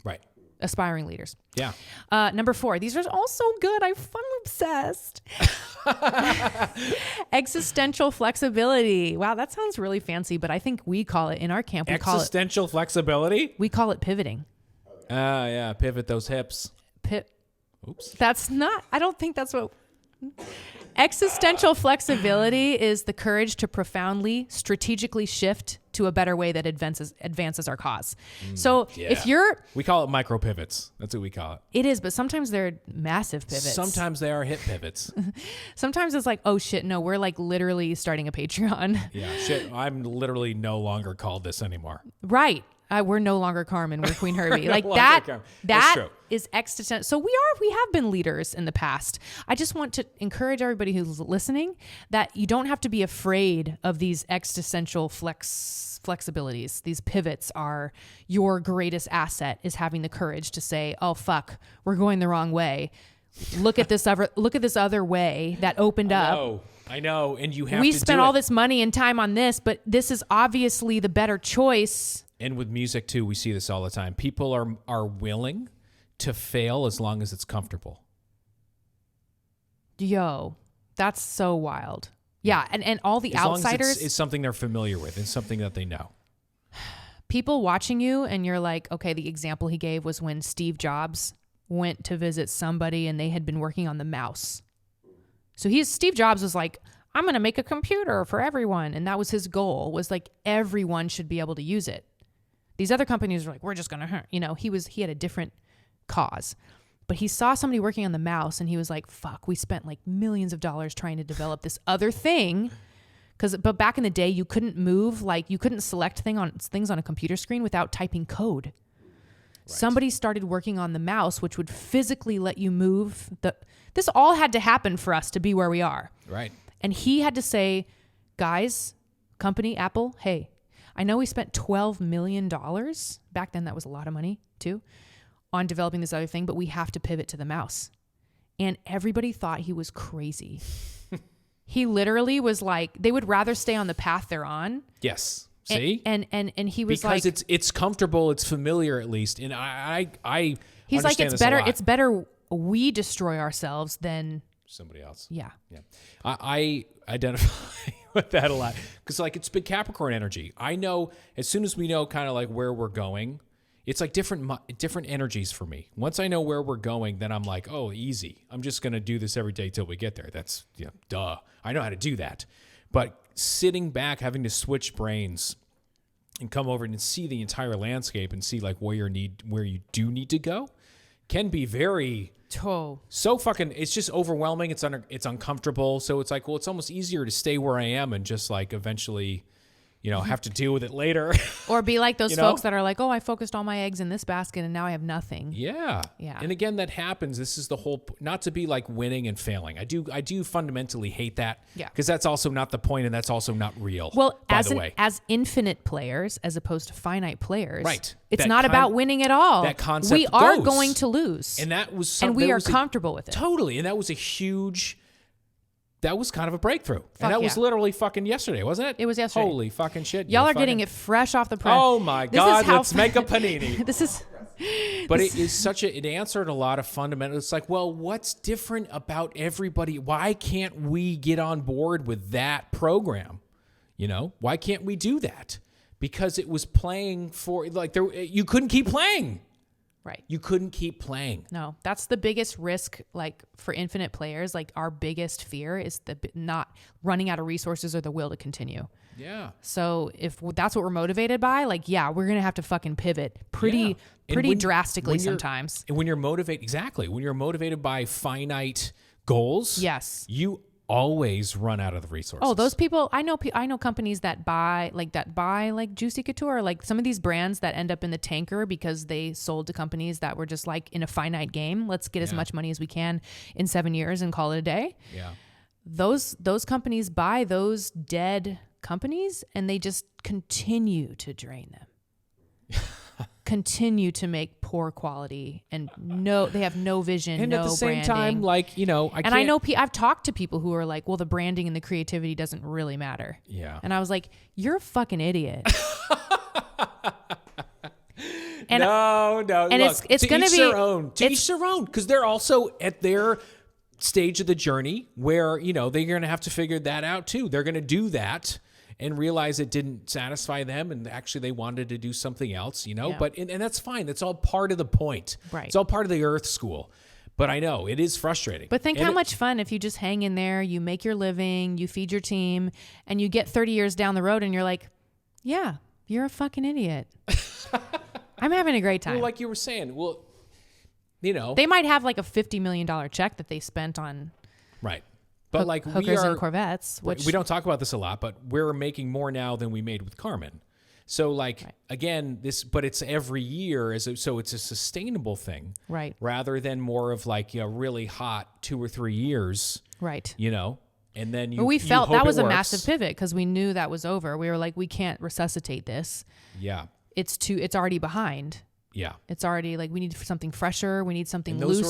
A: Right.
B: aspiring leaders.
A: Yeah.
B: Number 4, these are all so good. I'm obsessed. Existential flexibility. Wow, that sounds really fancy, but I think we call it in our camp.
A: Existential flexibility?
B: We call it pivoting.
A: Yeah. Pivot those hips. Oops.
B: That's not, I don't think that's what. Existential flexibility is the courage to profoundly, strategically shift to a better way that advances our cause. So if you're...
A: We call it micro pivots. That's what we call it.
B: It is, but sometimes they're massive pivots.
A: Sometimes they are hip pivots.
B: Sometimes it's like, oh shit, no, we're like literally starting a Patreon.
A: Yeah, shit. I'm literally no longer called this anymore.
B: Right. We're no longer Carmen. We're Queen Herby.
A: No
B: Like
A: longer
B: that.
A: Carmen.
B: That
A: That's true.
B: is existential. So we have been leaders in the past. I just want to encourage everybody who's listening that you don't have to be afraid of these existential flexibilities. These pivots are your greatest asset, is having the courage to say, "Oh fuck, we're going the wrong way. Look at this other way that opened up."
A: I know, and you have
B: We
A: to
B: spent
A: do
B: all
A: it.
B: this money and time on this, but this is obviously the better choice.
A: And with music too, we see this all the time. People are willing to fail as long as it's comfortable.
B: Yo, that's so wild. Yeah, and all the
A: As long
B: outsiders,
A: as it's something they're familiar with. It's something that they know.
B: people watching you, and you're like, okay, the example he gave was when Steve Jobs went to visit somebody and they had been working on the mouse. So Steve Jobs was like, I'm going to make a computer for everyone. And that was his goal, was like everyone should be able to use it. These other companies were like, we're just going to, he had a different cause. But he saw somebody working on the mouse and he was like, fuck, we spent like millions of dollars trying to develop this other thing. But back in the day, you couldn't move, like you couldn't select things on a computer screen without typing code. Right. Somebody started working on the mouse, which would physically let you move. This all had to happen for us to be where we are.
A: Right.
B: And he had to say, guys, company, Apple, hey, I know we spent $12 million. Back then, that was a lot of money too, on developing this other thing, but we have to pivot to the mouse. And everybody thought he was crazy. He literally was like, they would rather stay on the path they're on.
A: Yes. See?
B: And he was
A: because
B: like,
A: it's comfortable, it's familiar at least. And I
B: he's like,
A: understand
B: it's better we destroy ourselves than
A: somebody else.
B: Yeah.
A: I identify with that a lot because like it's big Capricorn energy. I know as soon as we know kind of like where we're going, it's like different energies for me. Once I know where we're going, then I'm like, oh, easy. I'm just going to do this every day till we get there. That's duh. I know how to do that. But sitting back, having to switch brains and come over and see the entire landscape and see like where you do need to go can be very so fucking, it's just overwhelming. It's uncomfortable. So it's like, well, it's almost easier to stay where I am and just like eventually, have to deal with it later.
B: Or be like those folks that are like, oh, I focused all my eggs in this basket and now I have nothing.
A: Yeah.
B: Yeah.
A: And again, that happens. This is the whole, not to be like winning and failing. I do fundamentally hate that.
B: Yeah.
A: Because that's also not the point and that's also not real.
B: Well,
A: by the way.
B: as infinite players, as opposed to finite players.
A: Right.
B: It's not about winning at all.
A: That concept
B: we are
A: goes.
B: going to lose.
A: And that was
B: and we are comfortable with it.
A: Totally. And that was a huge that was kind of a breakthrough. And that was literally fucking yesterday, wasn't it?
B: It was yesterday.
A: Holy fucking shit.
B: Y'all are getting it fresh off the press.
A: Oh my God, let's make a panini. But it is it answered a lot of fundamental. It's like, well, what's different about everybody? Why can't we get on board with that program? You know, why can't we do that? Because it was playing for, like, you couldn't keep playing.
B: Right.
A: You couldn't keep playing.
B: No, that's the biggest risk, like, for infinite players. Like, our biggest fear is the not running out of resources or the will to continue.
A: Yeah.
B: So if that's what we're motivated by, like, yeah, we're going to have to fucking pivot pretty drastically sometimes.
A: And when you're motivated by finite goals,
B: yes,
A: you always run out of the resources.
B: Oh, those people, I know companies that buy Juicy Couture, like some of these brands that end up in the tanker because they sold to companies that were just like in a finite game. Let's get as much money as we can in 7 years and call it a day.
A: Yeah.
B: Those companies buy those dead companies and they just continue to drain them. Continue to make poor quality and they have no vision,
A: and
B: no
A: at the same
B: branding.
A: time, like, you know,
B: I know I've talked to people who are like, well, the branding and the creativity doesn't really matter.
A: Yeah.
B: And I was like, you're a fucking idiot. And
A: no.
B: And
A: look,
B: it's going to be
A: their own. To each their own, because they're also at their stage of the journey where, you know, they're going to have to figure that out too. They're going to do that and realize it didn't satisfy them, and actually they wanted to do something else, you know.
B: Yeah.
A: But and that's fine. That's all part of the point.
B: Right.
A: It's all part of the Earth School. But I know it is frustrating.
B: But think how much fun if you just hang in there, you make your living, you feed your team, and you get 30 years down the road and you're like, yeah, you're a fucking idiot. I'm having a great time.
A: Well, like you were saying, well, you know.
B: They might have like a $50 million check that they spent on
A: right. But like
B: hookers and Corvettes, which
A: we don't talk about this a lot, but we're making more now than we made with Carmen. So like, again, but it's every year, so it's a sustainable thing.
B: Right.
A: Rather than more of like, you know, really hot 2 or 3 years.
B: Right.
A: You know, and then
B: we felt that was a
A: works.
B: massive pivot because we knew that was over. We were like, we can't resuscitate this.
A: Yeah.
B: It's already behind.
A: Yeah.
B: It's already like, we need something fresher. We need something
A: and
B: loose.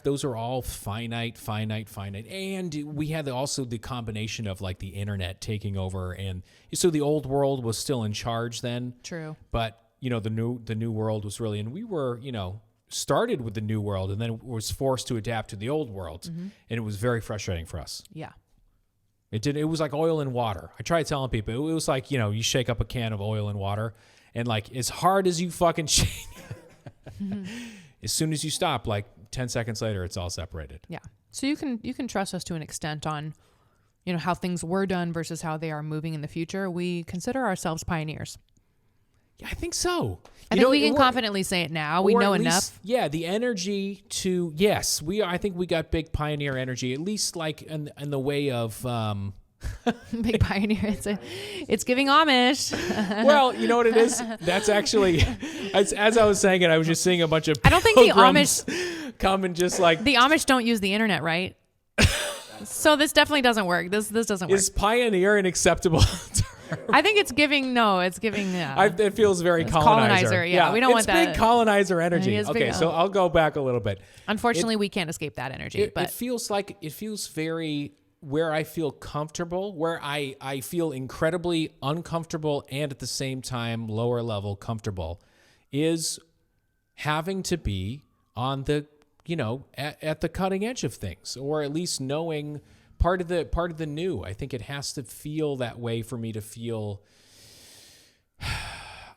A: Those are all finite. And we had also the combination of like the internet taking over. And so the old world was still in charge then.
B: True.
A: But, you know, the new world was really, and we were, you know, started with the new world and then was forced to adapt to the old world. Mm-hmm. And it was very frustrating for us.
B: Yeah.
A: It was like oil and water. I tried telling people, it was like, you know, you shake up a can of oil and water and like as hard as you fucking shake, as soon as you stop, like 10 seconds later, it's all separated.
B: Yeah. So you can trust us to an extent on, you know, how things were done versus how they are moving in the future. We consider ourselves pioneers.
A: Yeah, I think so.
B: I think we can confidently say it now. We know enough.
A: Yeah, the energy to, yes, I think we got big pioneer energy, at least like in the way of...
B: Big pioneer. It's giving Amish.
A: Well, you know what it is? That's actually, as I was saying it, I was just seeing a bunch of
B: I don't think the Amish
A: come and just like...
B: The Amish don't use the internet, right? So this definitely doesn't work. This doesn't work.
A: Is pioneer an acceptable term?
B: I think it's giving,
A: it feels very colonizer.
B: Yeah, we don't want that.
A: It's big colonizer energy. Okay, so I'll go back a little bit.
B: Unfortunately, we can't escape that energy. But
A: it feels very... where I feel comfortable, where I feel incredibly uncomfortable and at the same time lower level comfortable, is having to be on the, you know, at the cutting edge of things, or at least knowing part of the new. I think it has to feel that way for me to feel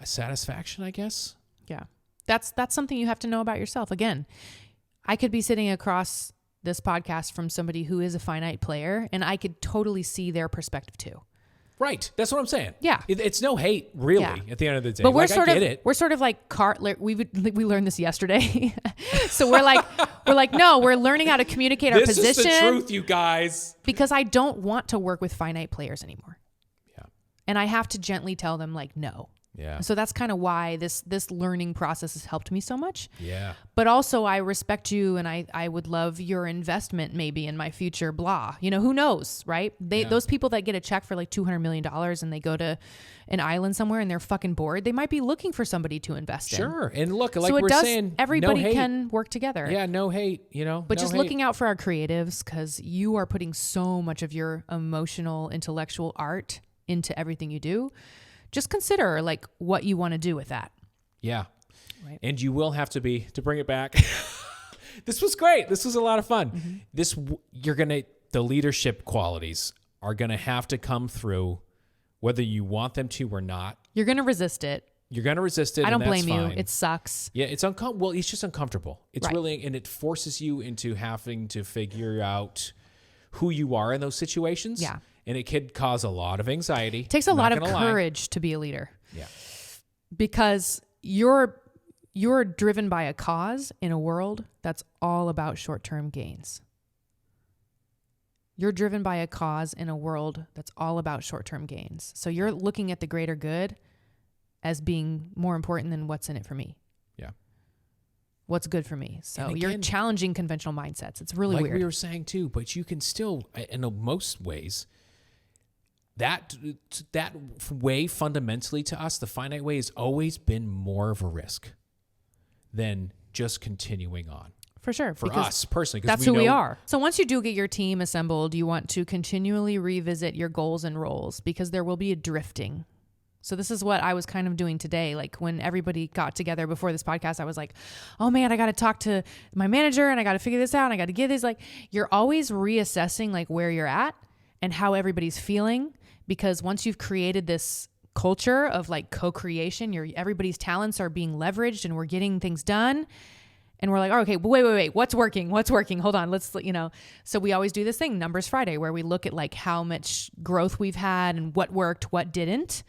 A: a satisfaction, I guess.
B: Yeah. That's something you have to know about yourself. Again, I could be sitting across this podcast from somebody who is a finite player, and I could totally see their perspective too.
A: Right. That's what I'm saying.
B: Yeah.
A: It's no hate, really, at the end of the day.
B: But we're
A: we're
B: sort of like we learned this yesterday. So we're like, no, we're learning how to communicate our position.
A: This is the truth, you guys.
B: Because I don't want to work with finite players anymore.
A: Yeah.
B: And I have to gently tell them, like, no,
A: Yeah.
B: So that's kind of why this learning process has helped me so much.
A: Yeah.
B: But also I respect you, and I would love your investment maybe in my future, blah. You know, who knows, right? Those people that get a check for like $200 million and they go to an island somewhere and they're fucking bored, they might be looking for somebody to invest in.
A: Sure. And look, like
B: so
A: we're saying,
B: everybody
A: no hate.
B: can work together.
A: Yeah, no hate,
B: But
A: no
B: just
A: hate.
B: looking out for our creatives, because you are putting so much of your emotional, intellectual art into everything you do. Just consider like what you want to do with that.
A: Yeah.
B: Right.
A: And you will have to bring it back. This was great. This was a lot of fun.
B: Mm-hmm.
A: The leadership qualities are going to have to come through whether you want them to or not.
B: You're going to resist it.
A: You're going to resist it.
B: I don't
A: and that's
B: blame you.
A: fine.
B: It sucks.
A: Yeah, it's well, it's just uncomfortable. It's
B: Right.
A: really, and it forces you into having to figure out who you are in those situations.
B: Yeah.
A: And it could cause a lot of anxiety.
B: It takes a
A: I'm
B: lot
A: not
B: of
A: gonna lie.
B: courage to be a leader.
A: Yeah.
B: Because you're driven by a cause in a world that's all about short-term gains. You're driven by a cause in a world that's all about short-term gains. So you're looking at the greater good as being more important than what's in it for me.
A: Yeah.
B: What's good for me. So
A: And
B: you're
A: again,
B: challenging conventional mindsets. It's really
A: like
B: weird.
A: we were saying too, but you can still, in most ways, that way fundamentally to us, the finite way has always been more of a risk than just continuing on.
B: For sure.
A: For
B: because
A: us personally,
B: that's who we are. So once you do get your team assembled, you want to continually revisit your goals and roles because there will be a drifting. So this is what I was kind of doing today. Like when everybody got together before this podcast, I was like, oh man, I got to talk to my manager and I got to figure this out. And I got to get this. Like you're always reassessing like where you're at and how everybody's feeling. Because once you've created this culture of like co-creation, everybody's talents are being leveraged and we're getting things done. And we're like, oh, okay, wait, what's working? Hold on. Let's, so we always do this thing, Numbers Friday, where we look at like how much growth we've had and what worked, what didn't.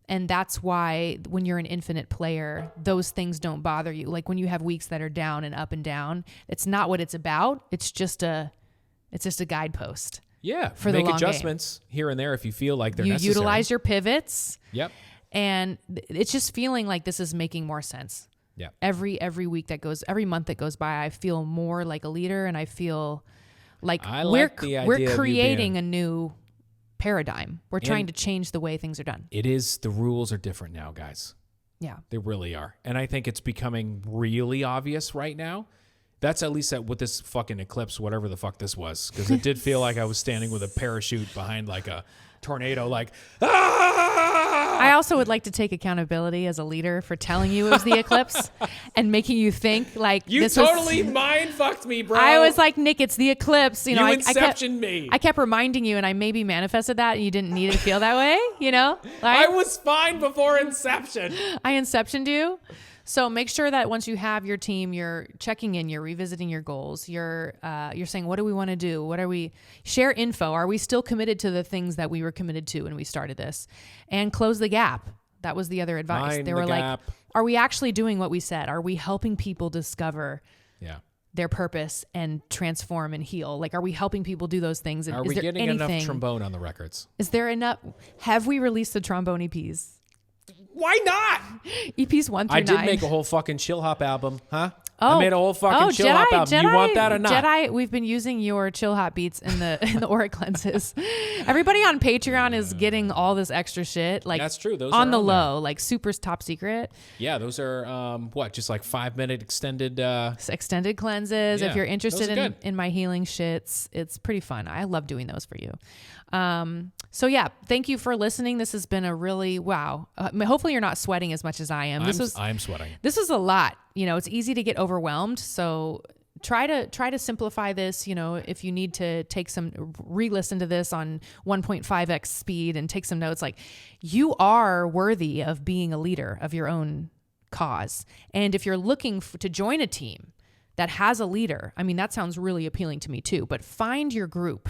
B: And that's why when you're an infinite player, those things don't bother you. Like when you have weeks that are down and up and down, it's not what it's about. It's just a guidepost.
A: Yeah.
B: For the
A: make
B: long
A: adjustments here and there if you feel like they're necessary.
B: You utilize your pivots.
A: Yep.
B: And it's just feeling like this is making more sense.
A: Yeah.
B: Every month that goes by, I feel more like a leader, and I feel like we're creating a new paradigm. We're trying to change the way things are done.
A: The rules are different now, guys.
B: Yeah.
A: They really are. And I think it's becoming really obvious right now. That's at least with this fucking eclipse, whatever the fuck this was. Because it did feel like I was standing with a parachute behind like a tornado, like,
B: I also would like to take accountability as a leader for telling you it was the eclipse and making you think like
A: you totally mind fucked me, bro.
B: I was like, Nick, it's the eclipse.
A: You inceptioned me.
B: I kept reminding you, and I maybe manifested that, and you didn't need to feel that way. Like,
A: I was fine before inception.
B: I inceptioned you. So make sure that once you have your team, you're checking in, you're revisiting your goals. You're saying, what do we want to do? Share info. Are we still committed to the things that we were committed to when we started this? And close the gap. That was the other advice.
A: Mind
B: they were
A: the
B: like,
A: gap.
B: are we actually doing what we said? Are we helping people discover their purpose and transform and heal? Like, are we helping people do those things? And
A: are we getting enough trombone on the records?
B: Is there enough? Have we released the trombone EPs?
A: Why not?
B: EPs 1 through 9.
A: I did make a whole fucking chill hop album, huh? I made a whole fucking chill hop album. You want that or not?
B: Jedi, we've been using your chill hop beats in the aura clenses. Everybody on Patreon is getting all this extra shit. Like
A: that's true. Those
B: on
A: are
B: the
A: on
B: low,
A: there.
B: like super top secret.
A: Yeah, those are just like 5-minute extended
B: extended cleanses.
A: Yeah,
B: If you're interested
A: in
B: my healing shits, it's pretty fun. I love doing those for you. So yeah, thank you for listening. This has been a really wow. Hopefully you're not sweating as much as I am.
A: I'm sweating.
B: This is a lot. It's easy to get overwhelmed. So try to simplify this. If you need to re-listen to this on 1.5x speed and take some notes, like you are worthy of being a leader of your own cause. And if you're looking to join a team that has a leader, I mean, that sounds really appealing to me too, but find your group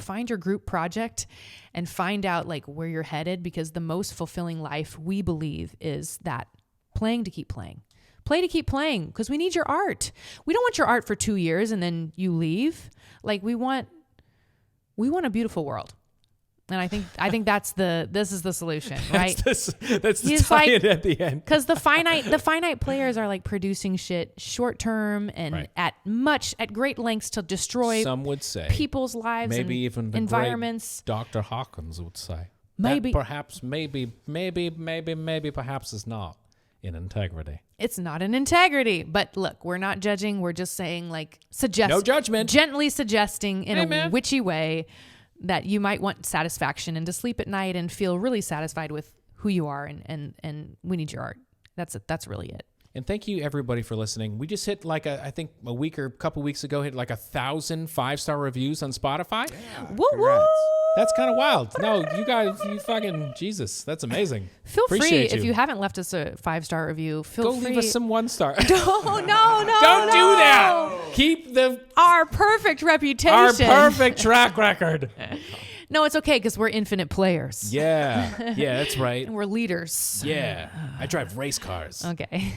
B: project and find out like where you're headed, because the most fulfilling life we believe is that playing to keep playing. Play to keep playing, because we need your art. We don't want your art for 2 years and then you leave. Like we want a beautiful world. And I think this is the solution, right?
A: That's the
B: He's
A: tie-in
B: like-
A: at the end.
B: Because the finite players are like producing shit short term and
A: Right.
B: at great lengths to destroy
A: Some would say,
B: people's lives
A: maybe
B: and
A: even the
B: environments.
A: great Dr. Hawkins would say,
B: Maybe-
A: that perhaps, maybe, perhaps is not in integrity.
B: It's not an integrity, but look, we're not judging. We're just saying like
A: No judgment.
B: gently suggesting in
A: Hey,
B: a
A: man.
B: witchy way that you might want satisfaction and to sleep at night and feel really satisfied with who you are and we need your art. That's really it.
A: And thank you everybody for listening. We just hit I think a week or a couple weeks ago, hit like 1,000 5-star reviews on Spotify.
B: Woo woo!
C: Congrats.
A: That's kind of wild. No, you guys, you fucking Jesus. That's amazing.
B: Feel free
A: Appreciate
B: if you haven't left us a 5-star review. Feel
A: Go
B: free.
A: leave us some 1-star.
B: Oh no!
A: Don't do that. Keep
B: Our perfect reputation.
A: our perfect track record.
B: No, it's okay because we're infinite players.
A: Yeah, that's right.
B: And we're leaders.
A: Yeah, I drive race cars.
B: Okay.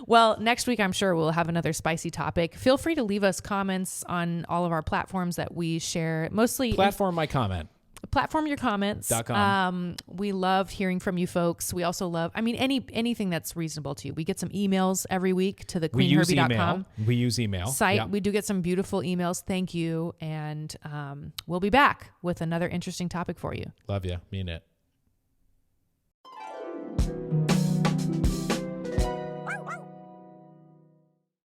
B: Well, next week I'm sure we'll have another spicy topic. Feel free to leave us comments on all of our platforms that we share. Mostly
A: Platform my comment.
B: platform your comments.
A: .com.
B: We love hearing from you folks. We also love, anything that's reasonable to you. We get some emails every week to the
A: We use email.
B: queenherby.com
A: We use email.
B: site.
A: Yeah.
B: We do get some beautiful emails. Thank you. And we'll be back with another interesting topic for you.
A: Love you. Mean it.